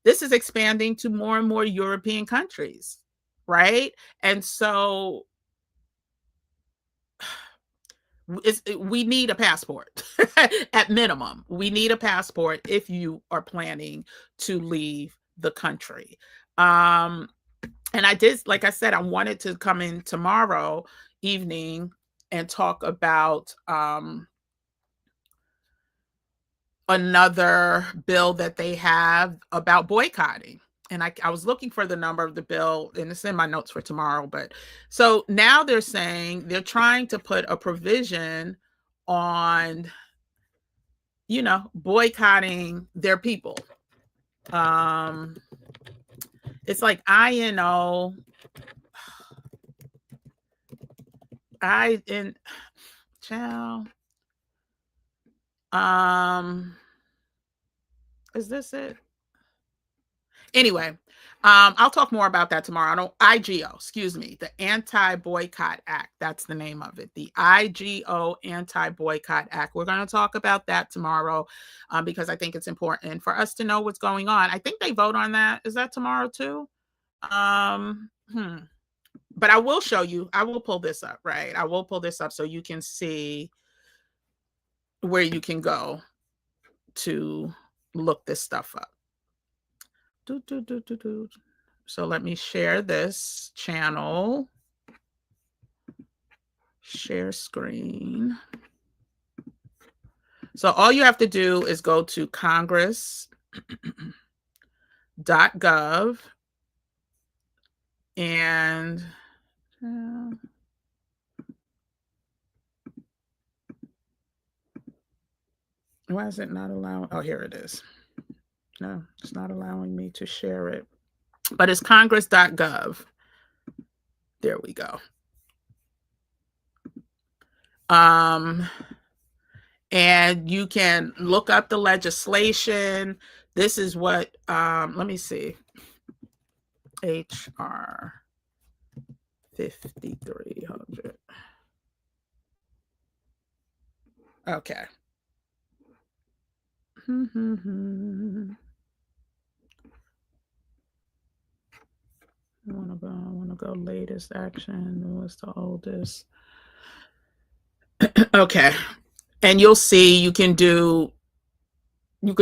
This is expanding to more and more European countries, right? And so we need a passport. At minimum, we need a passport if you are planning to leave the country. And I did, like I said, I wanted to come in tomorrow evening and talk about another bill that they have about boycotting. And I was looking for the number of the bill, and it's in my notes for tomorrow. But so now they're saying they're trying to put a provision on, boycotting their people. It's like INO. Child. Is this it? Anyway, I'll talk more about that tomorrow. IGO, excuse me, the Anti-Boycott Act. That's the name of it. The IGO Anti-Boycott Act. We're going to talk about that tomorrow because I think it's important for us to know what's going on. I think they vote on that. Is that tomorrow too? But I will show you. I will pull this up, right? I will pull this up so you can see where you can go to look this stuff up. So let me share this channel. Share screen. So all you have to do is go to congress.gov and why is it not allowing? Oh, here it is. No, it's not allowing me to share it. But it's congress.gov. There we go. And you can look up the legislation. This is what, let me see. HR 5300. Okay. I want to go latest action. What's the oldest? Okay. And you'll see you could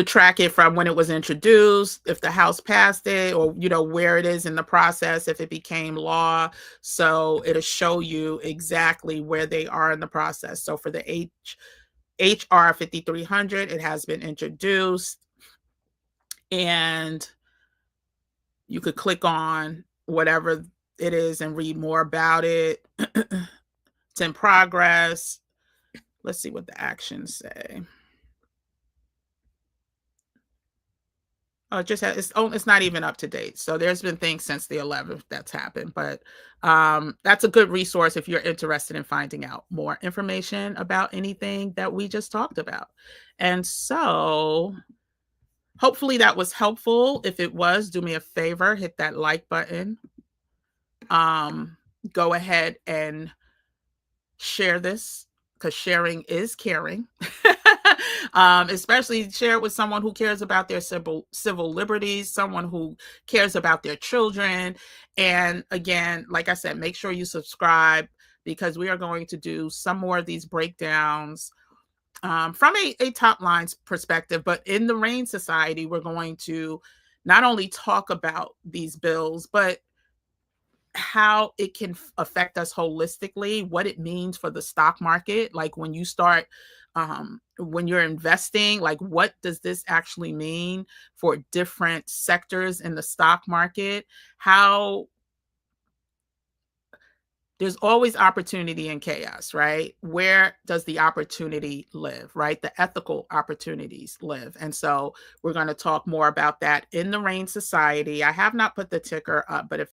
track it from when it was introduced, if the House passed it, or where it is in the process, if it became law. So it'll show you exactly where they are in the process. So for the HR 5300, it has been introduced, and you could click on whatever it is and read more about it. It's in progress. Let's see what the actions say. Oh, it's not even up to date. So there's been things since the 11th that's happened, but that's a good resource if you're interested in finding out more information about anything that we just talked about. And so hopefully that was helpful. If it was, do me a favor, hit that like button. Go ahead and share this, because sharing is caring. Especially share it with someone who cares about their civil liberties, someone who cares about their children. And again, like I said, make sure you subscribe, because we are going to do some more of these breakdowns from a top lines perspective. But in the RAIN Society, we're going to not only talk about these bills, but how it can affect us holistically, what it means for the stock market. Like when you start, when you're investing, like what does this actually mean for different sectors in the stock market? How there's always opportunity in chaos, right? Where does the opportunity live, right? The ethical opportunities live. And so we're going to talk more about that in the RAIN Society. I have not put the ticker up, but if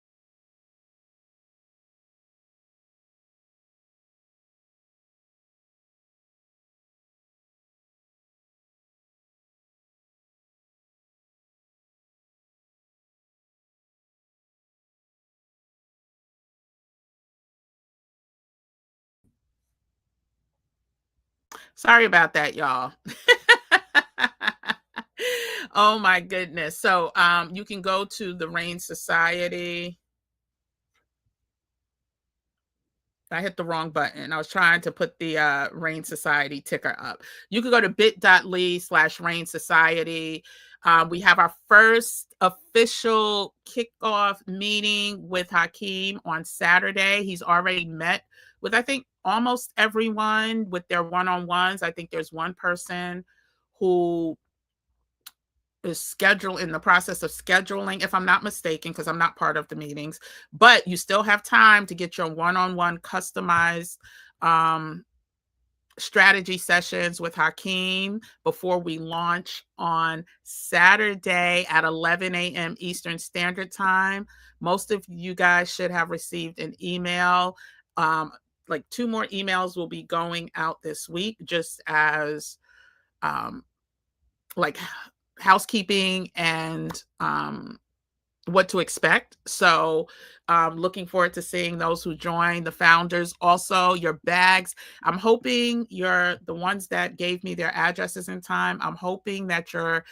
sorry about that, y'all. Oh my goodness. So you can go to the RAIN Society. I hit the wrong button. I was trying to put the RAIN Society ticker up. You can go to bit.ly/RAIN Society. We have our first official kickoff meeting with Hakeem on Saturday. He's already met with, I think, almost everyone with their one-on-ones. I think there's one person who is in the process of scheduling, if I'm not mistaken, because I'm not part of the meetings, but you still have time to get your one-on-one customized strategy sessions with Hakeem before we launch on Saturday at 11 a.m. Eastern Standard Time. Most of you guys should have received an email. Like 2 more emails will be going out this week, just as like housekeeping and what to expect. So looking forward to seeing those who join, the founders. Also, your bags. I'm hoping the ones that gave me their addresses in time, I'm hoping that your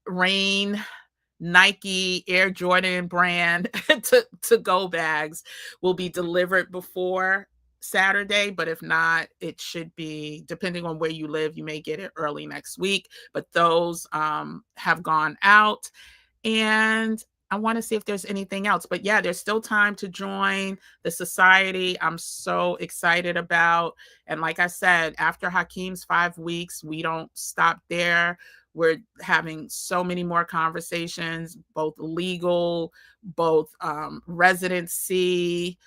Rain, Nike, Air Jordan brand to go bags will be delivered before Saturday, but if not, it should be, depending on where you live, you may get it early next week, but those have gone out. And I want to see if there's anything else. But yeah, there's still time to join the society. I'm so excited about. And like I said, after Hakeem's 5 weeks, we don't stop there. We're having so many more conversations, both legal, both residency,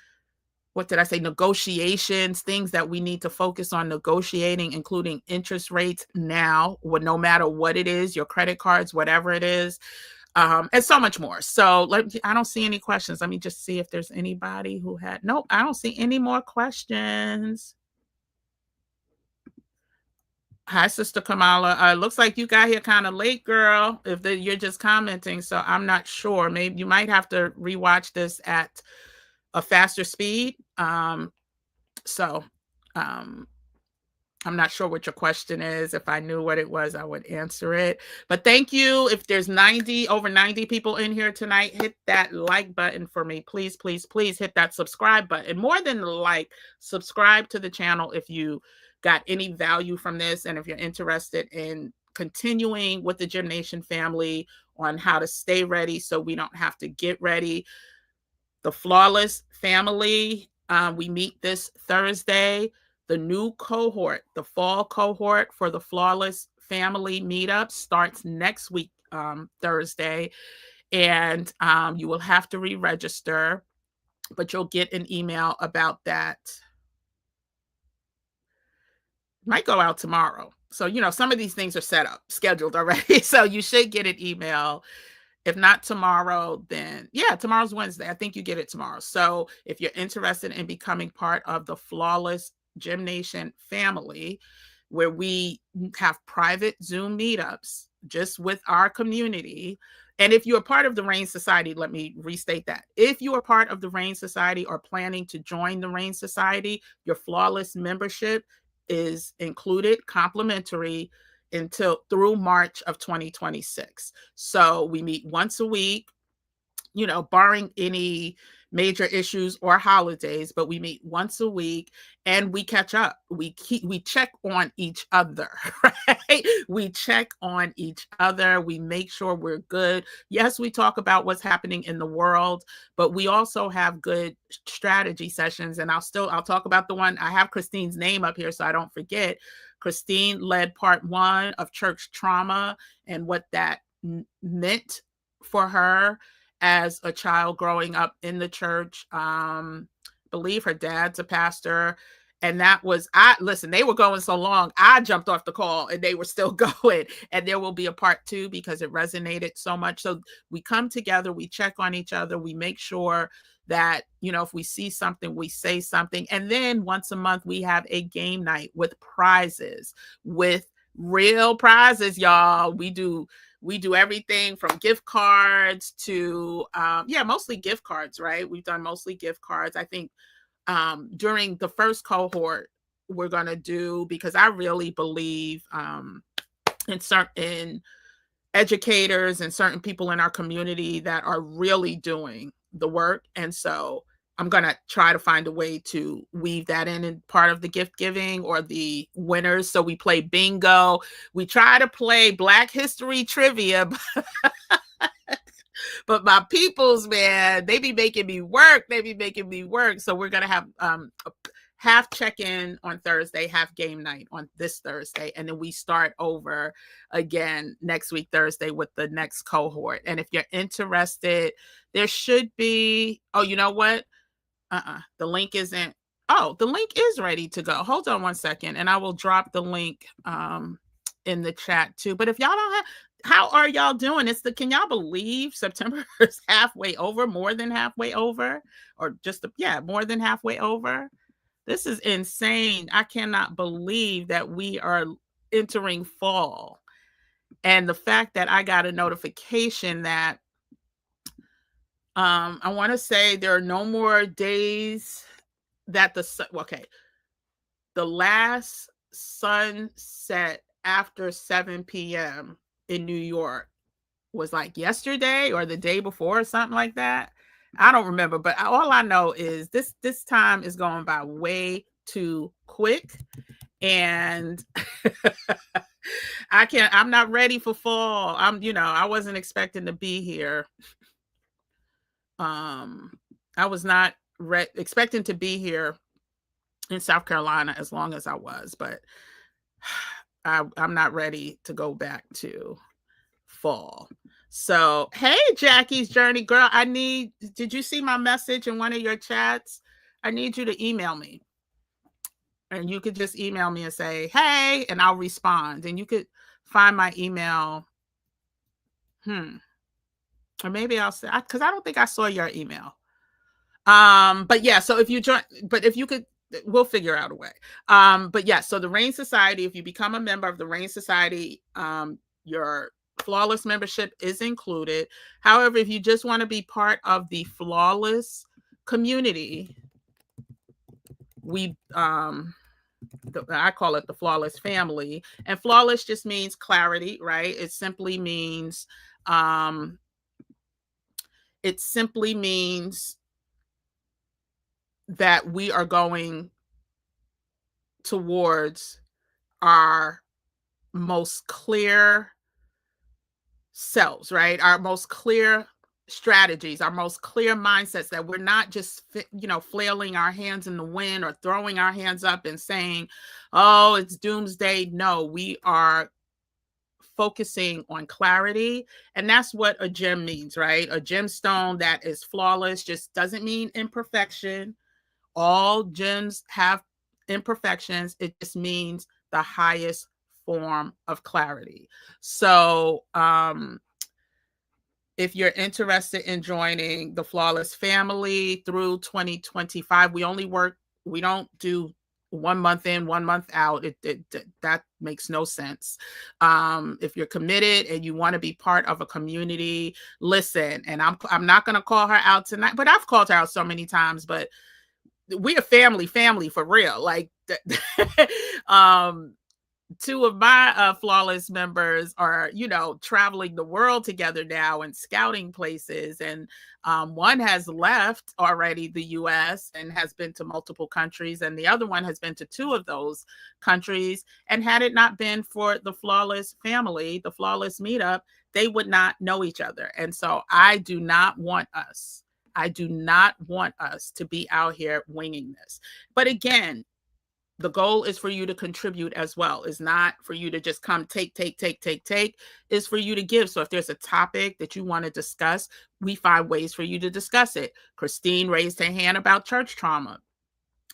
what did I say, negotiations, things that we need to focus on negotiating, including interest rates now, no matter what it is, your credit cards, whatever it is, and so much more. So I don't see any questions. Let me just see if there's anybody who had, nope, I don't see any more questions. Hi, Sister Kamala. Looks like you got here kind of late, girl, if you're just commenting. So I'm not sure. Maybe you might have to rewatch this at a faster speed. I'm not sure what your question is. If I knew what it was, I would answer it. But thank you. If there's over 90 people in here tonight, hit that like button for me. Please, please, please hit that subscribe button. More than the like, subscribe to the channel if you got any value from this. And if you're interested in continuing with the Gym Nation family on how to stay ready so we don't have to get ready. The Flawless Family, we meet this Thursday. The new cohort, the fall cohort for the Flawless Family meetup starts next week, Thursday. And you will have to re-register, but you'll get an email about that. Might go out tomorrow. So, some of these things are scheduled already. So you should get an email. If not tomorrow, then yeah, tomorrow's Wednesday. I think you get it tomorrow. So if you're interested in becoming part of the Flawless Gym Nation family, where we have private Zoom meetups just with our community. And if you're a part of the RAIN Society, let me restate that. If you are part of the RAIN Society or planning to join the RAIN Society, your Flawless membership is included, complimentary, through March of 2026. So we meet once a week, barring any major issues or holidays, but we meet once a week and we catch up. We check on each other, right? We check on each other. We make sure we're good. Yes, we talk about what's happening in the world, but we also have good strategy sessions. And I'll talk about the one. I have Christine's name up here so I don't forget. Christine led part 1 of church trauma and what that meant for her as a child growing up in the church. Believe her dad's a pastor. And that was, they were going so long, I jumped off the call and they were still going. And there will be a part 2 because it resonated so much. So we come together, we check on each other, we make sure that, if we see something, we say something. And then once a month, we have a game night with prizes, with real prizes, y'all. We do everything from gift cards to, mostly gift cards, right? We've done mostly gift cards. I think during the first cohort, we're going to do, because I really believe in certain educators and certain people in our community that are really doing the work. And so I'm going to try to find a way to weave that in part of the gift giving or the winners. So we play bingo. We try to play Black History trivia, but my peoples, man, they be making me work. So we're going to have half check-in on Thursday, half game night on this Thursday. And then we start over again next week, Thursday, with the next cohort. And if you're interested, there should be, oh, you know what? The link isn't, the link is ready to go. Hold on one second. And I will drop the link in the chat too. But if y'all don't have, how are y'all doing? Can y'all believe September is halfway over, more than halfway over, or just, more than halfway over? This is insane. I cannot believe that we are entering fall. And the fact that I got a notification that I want to say there are no more days that the last sunset after 7 p.m. in New York was like yesterday or the day before or something like that. I don't remember, but all I know is this time is going by way too quick. And I'm not ready for fall. I wasn't expecting to be here I was not expecting to be here in South Carolina as long as I was, but I'm not ready to go back to fall. So, hey, Jackie's Journey girl, did you see my message in one of your chats? I need you to email me. And you could just email me and say, hey, and I'll respond. And you could find my email. Or maybe I'll say, because I don't think I saw your email. But yeah, so if you join, but if you could, we'll figure out a way. But yeah, so the RAIN Society, if you become a member of the RAIN Society, your Flawless membership is included. However, if you just want to be part of the Flawless community, I call it the Flawless family. And flawless just means clarity, right? It simply means that we are going towards our most clear selves, right? Our most clear strategies, our most clear mindsets, that we're not just, flailing our hands in the wind or throwing our hands up and saying, oh, it's doomsday. No, we are focusing on clarity. And that's what a gem means, right? A gemstone that is flawless just doesn't mean imperfection. All gems have imperfections. It just means the highest form of clarity. So, if you're interested in joining the Flawless family through 2025, we don't do 1 month in, 1 month out. That makes no sense. If you're committed and you want to be part of a community, listen, and I'm not going to call her out tonight, but I've called her out so many times, but we are family for real. Like, two of my Flawless members are, traveling the world together now and scouting places. And one has left already the US and has been to multiple countries. And the other one has been to 2 of those countries. And had it not been for the Flawless family, the Flawless meetup, they would not know each other. And so I do not want us to be out here winging this. But again, the goal is for you to contribute as well. It's not for you to just come take. It's for you to give. So if there's a topic that you want to discuss, we find ways for you to discuss it. Christine raised her hand about church trauma,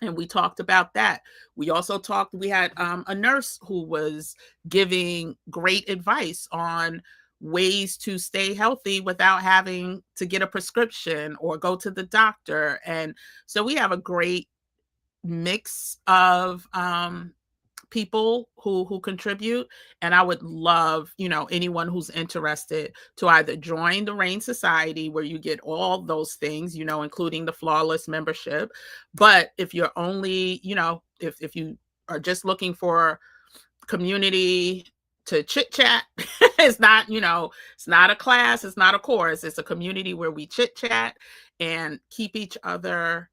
and we talked about that. We also we had a nurse who was giving great advice on ways to stay healthy without having to get a prescription or go to the doctor. And so we have a great mix of people who contribute, and I would love, anyone who's interested to either join the RAIN Society, where you get all those things, including the Flawless membership. But if you're only, if you are just looking for community to chit chat, it's not, it's not a class, it's not a course, it's a community where we chit chat and keep each other,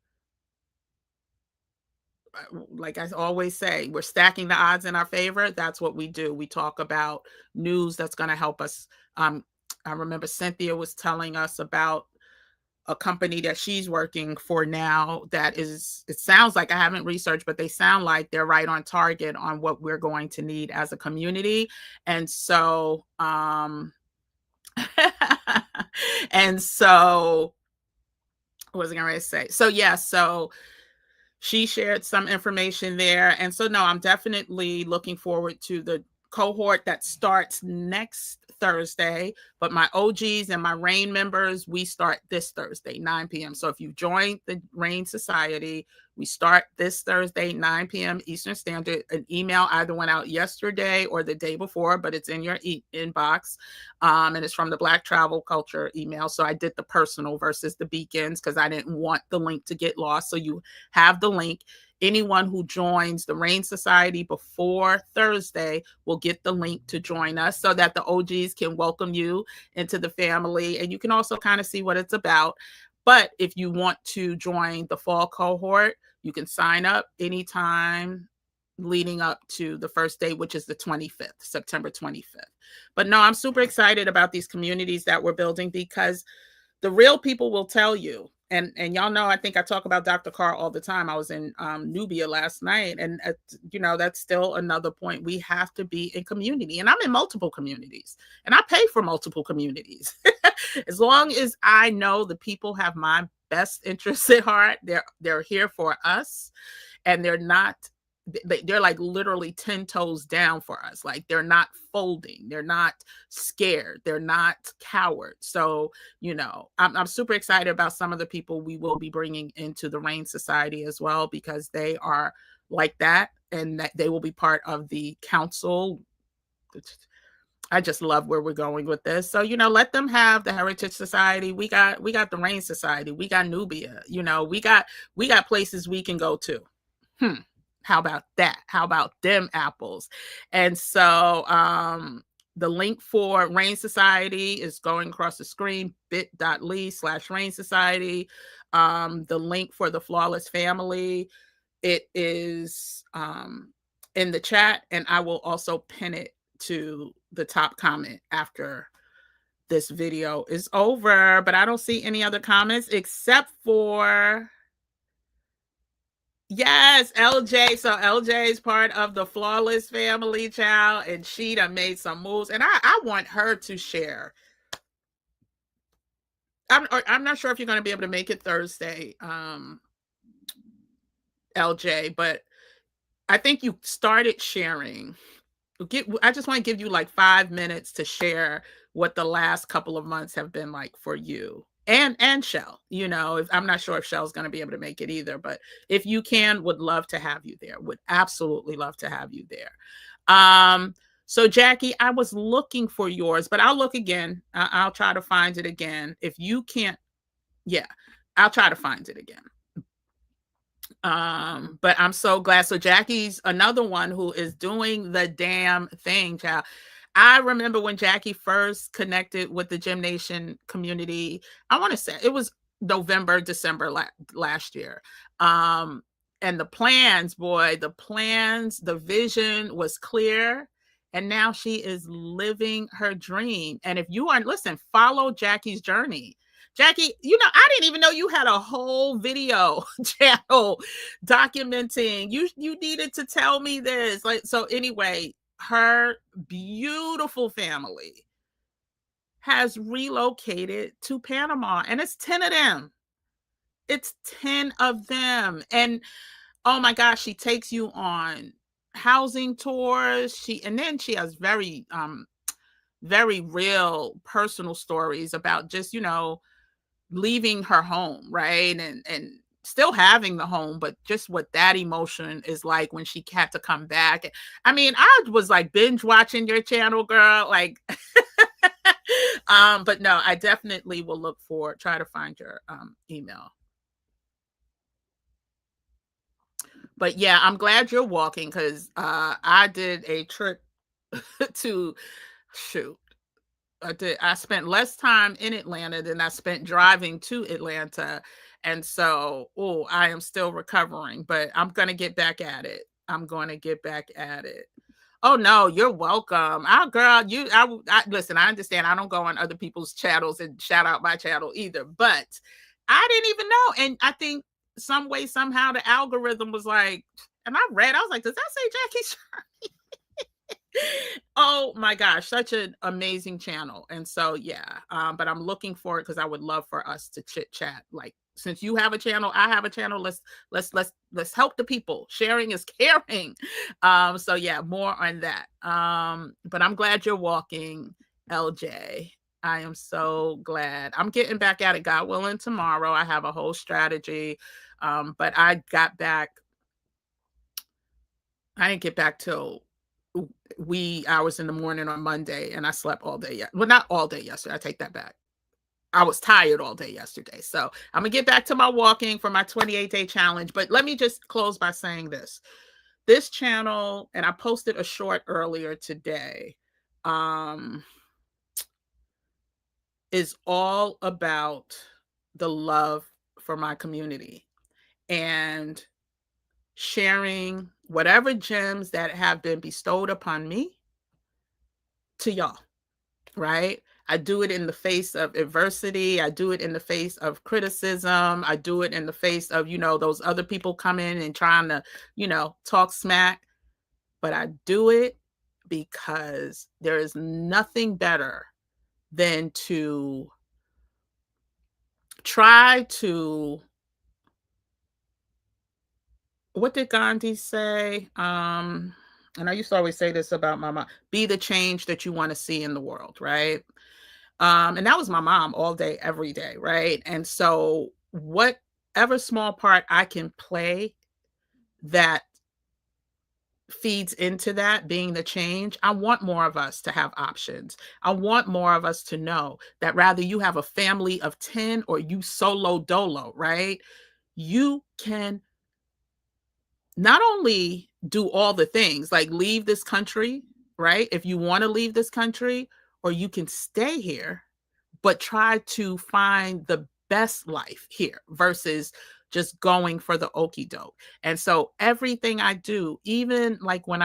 like I always say, we're stacking the odds in our favor. That's what we do. We talk about news that's going to help us. I remember Cynthia was telling us about a company that she's working for now that is, it sounds like, I haven't researched, but they sound like they're right on target on what we're going to need as a community. And so, and so, what was I going to say? So, yeah, so she shared some information there. And so, no, I'm definitely looking forward to the cohort that starts next Thursday. But my OGs and my RAIN members, we start this Thursday, 9 p.m. So if you've joined the RAIN Society, we start this Thursday, 9 p.m. Eastern Standard. An email either went out yesterday or the day before, but it's in your inbox. And it's from the Black Travel Culture email. So I did the personal versus the beacons because I didn't want the link to get lost. So you have the link. Anyone who joins the RAIN Society before Thursday will get the link to join us so that the OGs can welcome you into the family. And you can also kind of see what it's about. But if you want to join the fall cohort, you can sign up anytime leading up to the first day, which is the 25th, September 25th. But no, I'm super excited about these communities that we're building because The real people will tell you. And y'all know, I think I talk about Dr. Carr all the time. I was in Nubia last night, and that's still another point. We have to be in community, and I'm in multiple communities, and I pay for multiple communities. As long as I know the people have my best interests at heart, they're here for us, and they're like literally 10 toes down for us. Like, they're not folding, they're not scared, they're not cowards. So I'm super excited about some of the people we will be bringing into the RAIN Society as well, because they are like that, and that they will be part of the council. I just love where we're going with this. So, let them have the Heritage Society. We got the RAIN Society. We got Nubia. We got places we can go to. How about that? How about them apples? And so the link for RAIN Society is going across the screen, bit.ly/RAIN Society. The link for the Flawless Family, it is in the chat, and I will also pin it to the top comment after this video is over. But I don't see any other comments except for, yes, LJ. So LJ is part of the Flawless Family, child, and she done made some moves, and I want her to share. I'm not sure if you're going to be able to make it Thursday, LJ, but I think you started sharing. I just want to give you like 5 minutes to share what the last couple of months have been like for you and Shell. I'm not sure if Shell's going to be able to make it either, but if you can, would love to have you there. Would absolutely love to have you there. So Jackie, I was looking for yours, but I'll look again. I'll try to find it again. If you can't, yeah, I'll try to find it again. But I'm so glad. So Jackie's another one who is doing the damn thing, child. I remember when Jackie first connected with the Gym Nation community. I want to say it was November, December last year. And the plans, the vision was clear. And now she is living her dream. And if you aren't, listen, follow Jackie's journey. Jackie, I didn't even know you had a whole video channel documenting. You needed to tell me this. So anyway, her beautiful family has relocated to Panama, and it's 10 of them. It's 10 of them. And oh my gosh, she takes you on housing tours. And then she has very real personal stories about just, leaving her home, right? And still having the home, but just what that emotion is like when she had to come back. I mean, I was like binge watching your channel, girl. Like, but no, I definitely will try to find your email. But yeah, I'm glad you're walking, because I did a trip to shoot. I spent less time in Atlanta than I spent driving to Atlanta. And so, I am still recovering, but I'm going to get back at it. Oh no, you're welcome. Girl, listen, I understand. I don't go on other people's channels and shout out my channel either, but I didn't even know. And I think some way, somehow the algorithm was like, and I was like, does that say Jackie's oh my gosh, such an amazing channel. And so yeah, but I'm looking for it, because I would love for us to chit chat. Like, since you have a channel, I have a channel, let's help the people. Sharing is caring. So yeah, more on that. But I'm glad you're walking, LJ. I am so glad. I'm getting back at it, God willing, tomorrow. I have a whole strategy. But I didn't get back till wee hours in the morning on Monday, and I slept all day. Well, not all day yesterday. I take that back. I was tired all day yesterday. So I'm going to get back to my walking for my 28-day challenge. But let me just close by saying this. This channel, and I posted a short earlier today, is all about the love for my community and sharing whatever gems that have been bestowed upon me to y'all, right? I do it in the face of adversity. I do it in the face of criticism. I do it in the face of, those other people coming and trying to, talk smack. But I do it because there is nothing better than to try to, what did Gandhi say? And I used to always say this about my mom, be the change that you want to see in the world, right? And that was my mom all day, every day, right? And so whatever small part I can play that feeds into that being the change, I want more of us to have options. I want more of us to know that rather you have a family of 10 or you solo dolo, right? You can not only do all the things like leave this country, right? If you want to leave this country, or you can stay here, but try to find the best life here versus just going for the okey doke. And so everything I do, even like when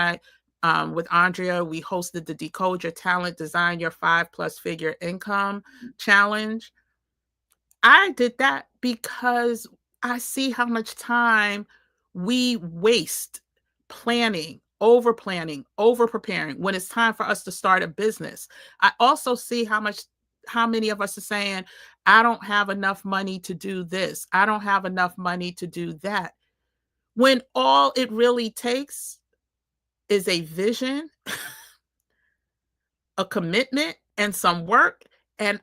with Andrea, we hosted the Decode Your Talent, Design Your 5+ figure income challenge. I did that because I see how much time we waste over planning, over preparing when it's time for us to start a business. I also see how many of us are saying, I don't have enough money to do this. I don't have enough money to do that. When all it really takes is a vision, a commitment, and some work. And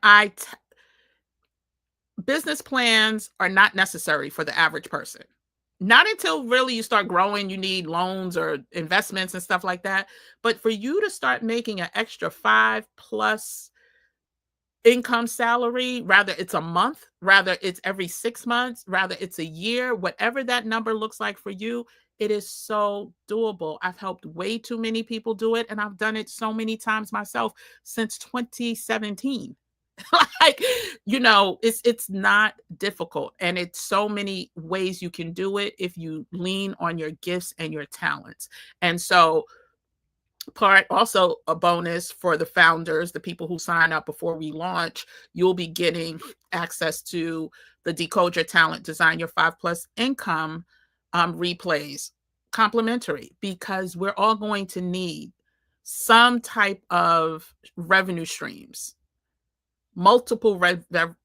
business plans are not necessary for the average person. Not until really you start growing, you need loans or investments and stuff like that. But for you to start making an extra 5+ income salary, rather it's a month, rather it's every 6 months, rather it's a year, whatever that number looks like for you, it is so doable. I've helped way too many people do it, and I've done it so many times myself since 2017. Like, it's not difficult, and it's so many ways you can do it if you lean on your gifts and your talents. And so also a bonus for the founders, the people who sign up before we launch, you'll be getting access to the Decode Your Talent, Design Your 5+ income replays complimentary, because we're all going to need some type of revenue streams, multiple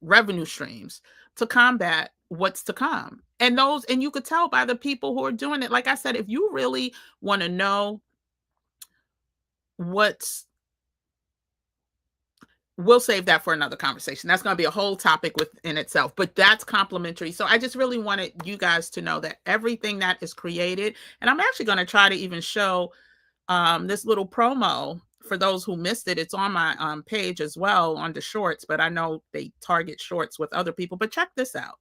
revenue streams to combat what's to come. And you could tell by the people who are doing it. Like I said, if you really want to know we'll save that for another conversation. That's going to be a whole topic within itself, but that's complimentary. So I just really wanted you guys to know that everything that is created, and I'm actually going to try to even show this little promo for those who missed it. It's on my page as well on the shorts, but I know they target shorts with other people. But check this out.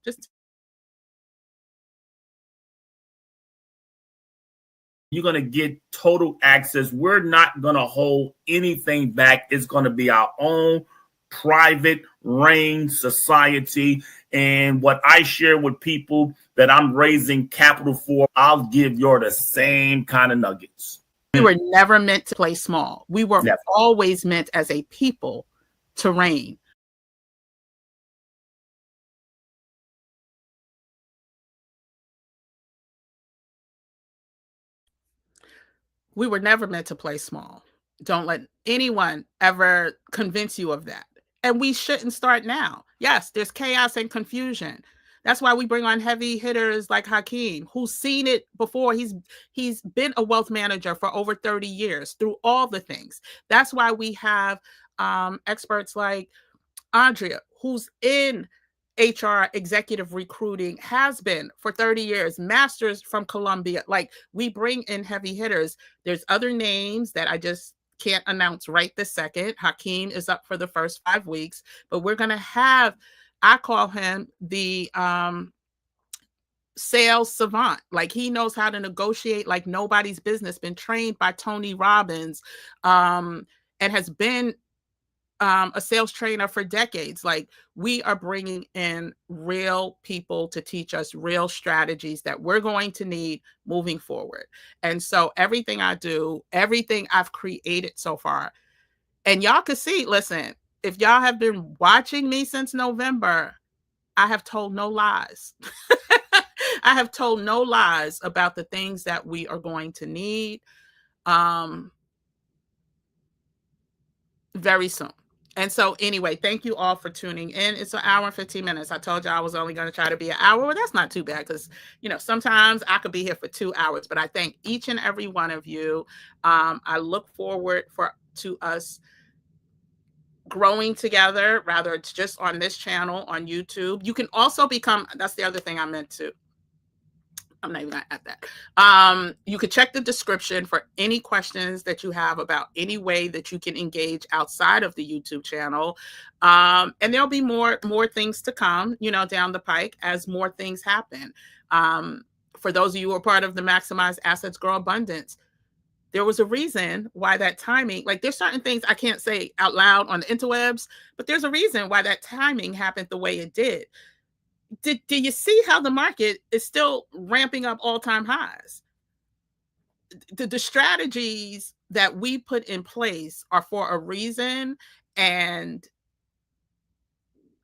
You're going to get total access. We're not going to hold anything back. It's going to be our own private reign society. And what I share with people that I'm raising capital for, I'll give you the same kind of nuggets. We were never meant to play small. We were always meant as a people to reign. We were never meant to play small. Don't let anyone ever convince you of that. And we shouldn't start now. Yes, there's chaos and confusion. That's why we bring on heavy hitters like Hakeem, who's seen it before. He's been a wealth manager for over 30 years through all the things. That's why we have experts like Andrea, who's in HR executive recruiting, has been for 30 years, masters from Columbia. Like, we bring in heavy hitters. There's other names that I just can't announce right this second. Hakeem is up for the first 5 weeks, but we're going to have, I call him the sales savant. Like, he knows how to negotiate like nobody's business, been trained by Tony Robbins, and has been a sales trainer for decades. Like, we are bringing in real people to teach us real strategies that we're going to need moving forward. And so everything I do, everything I've created so far, and y'all can see, listen, if y'all have been watching me since November, I have told no lies. I have told no lies about the things that we are going to need very soon. And so anyway, thank you all for tuning in. It's an hour and 15 minutes. I told you I was only going to try to be an hour. Well, that's not too bad because, sometimes I could be here for 2 hours, but I thank each and every one of you. I look forward to us growing together, rather it's just on this channel on YouTube. You can also become, that's the other thing I meant to, I'm not even gonna add that. You could check the description for any questions that you have about any way that you can engage outside of the YouTube channel. And there'll be more things to come, down the pike as more things happen. For those of you who are part of the Maximize Assets Grow Abundance, there was a reason why that timing, like there's certain things I can't say out loud on the interwebs, but there's a reason why that timing happened the way it did. Do you see how the market is still ramping up all-time highs? The strategies that we put in place are for a reason, and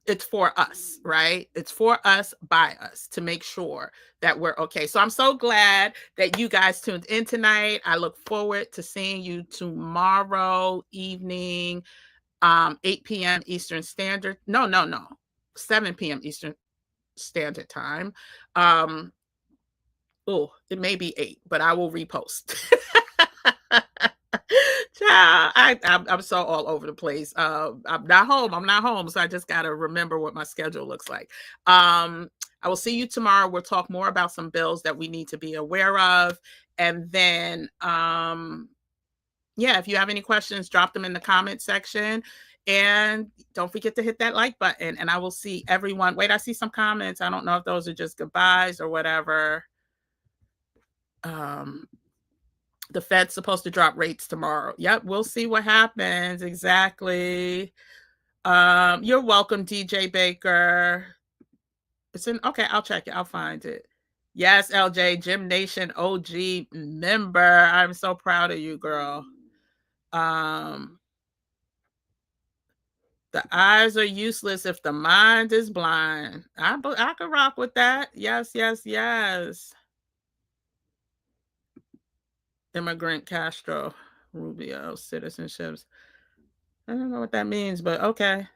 it's for us, right? It's for us, by us, to make sure that we're okay. So I'm so glad that you guys tuned in tonight. I look forward to seeing you tomorrow evening, 8 p.m. Eastern Standard. No, 7 p.m. Eastern Standard Time. It may be 8, but I will repost. I'm so all over the place. I'm not home. So I just got to remember what my schedule looks like. I will see you tomorrow. We'll talk more about some bills that we need to be aware of. And then, if you have any questions, drop them in the comment section. And don't forget to hit that like button. And I will see everyone. Wait, I see some comments. I don't know if those are just goodbyes or whatever. The Fed's supposed to drop rates tomorrow. Yep, we'll see what happens. Exactly. You're welcome, DJ Baker. It's in, okay, I'll check it. I'll find it. Yes, LJ, Gym Nation OG member. I'm so proud of you, girl. The eyes are useless if the mind is blind. I could rock with that. Yes. Immigrant Castro, Rubio, citizenships. I don't know what that means, but okay.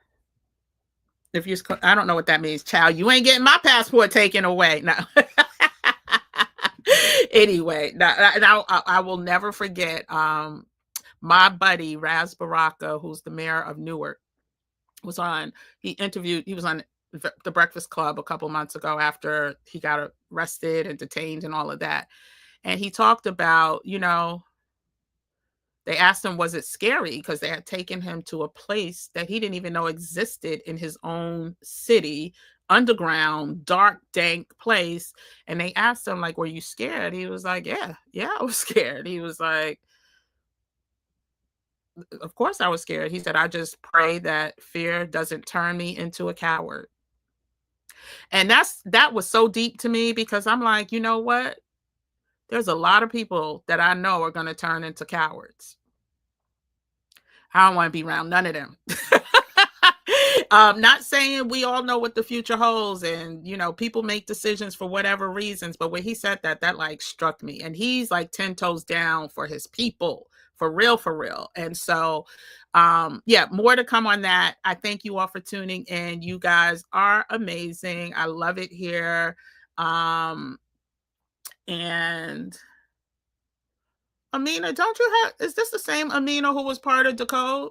I don't know what that means, child. You ain't getting my passport taken away. No. Anyway, now I will never forget my buddy Raz Baraka, who's the mayor of Newark, he was on the Breakfast Club a couple months ago after he got arrested and detained and all of that. And he talked about, they asked him, was it scary? Because they had taken him to a place that he didn't even know existed in his own city, underground, dark, dank place. And they asked him, like, were you scared? He was like, yeah, I was scared. He was like, of course I was scared. He said, I just pray that fear doesn't turn me into a coward. And that was so deep to me, because I'm like, you know what? There's a lot of people that I know are going to turn into cowards. I don't want to be around none of them. Not saying we all know what the future holds, and people make decisions for whatever reasons, but when he said that like struck me. And he's like 10 toes down for his people, for real. And so more to come on that. I thank you all for tuning in. You guys are amazing. I love it here. And Amina, is this the same Amina who was part of Decode?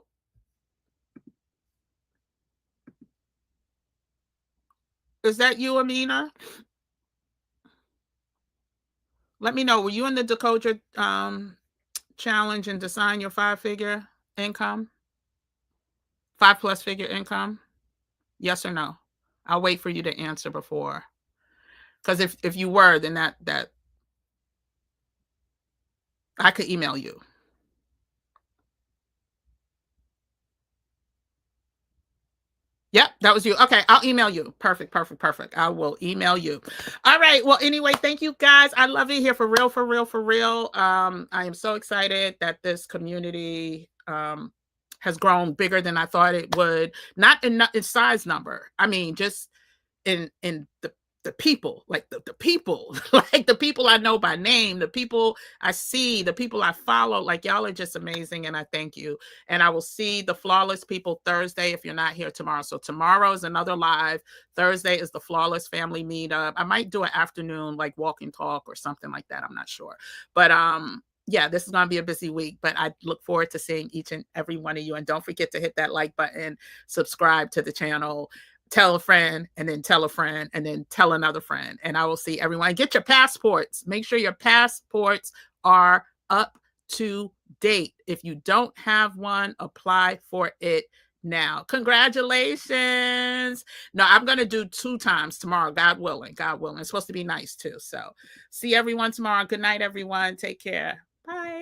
Is that you, Amina? Let me know. Were you in the Decode Your challenge and design your 5-figure income? 5+ figure income? Yes or no? I'll wait for you to answer before. Because if you were, then that I could email you. Yep, that was you. Okay, I'll email you. Perfect. I will email you. All right. Well, anyway, thank you guys. I love it here, for real. I am so excited that this community has grown bigger than I thought it would. Not in size number. I mean, just in the people, like the people, like the people I know by name, the people I see, the people I follow. Like, y'all are just amazing, and I thank you. And I will see the Flawless people Thursday if you're not here tomorrow. So tomorrow is another live. Thursday is the Flawless family meetup. I might do an afternoon, like walk and talk or something like that. I'm not sure. But yeah, this is going to be a busy week, but I look forward to seeing each and every one of you. And don't forget to hit that like button, subscribe to the channel, tell a friend, and then tell a friend, and then tell another friend. And I will see everyone. Get your passports. Make sure your passports are up to date. If you don't have one, apply for it now. Congratulations. No, I'm going to do 2 times tomorrow, God willing. God willing. It's supposed to be nice too. So see everyone tomorrow. Good night, everyone. Take care. Bye.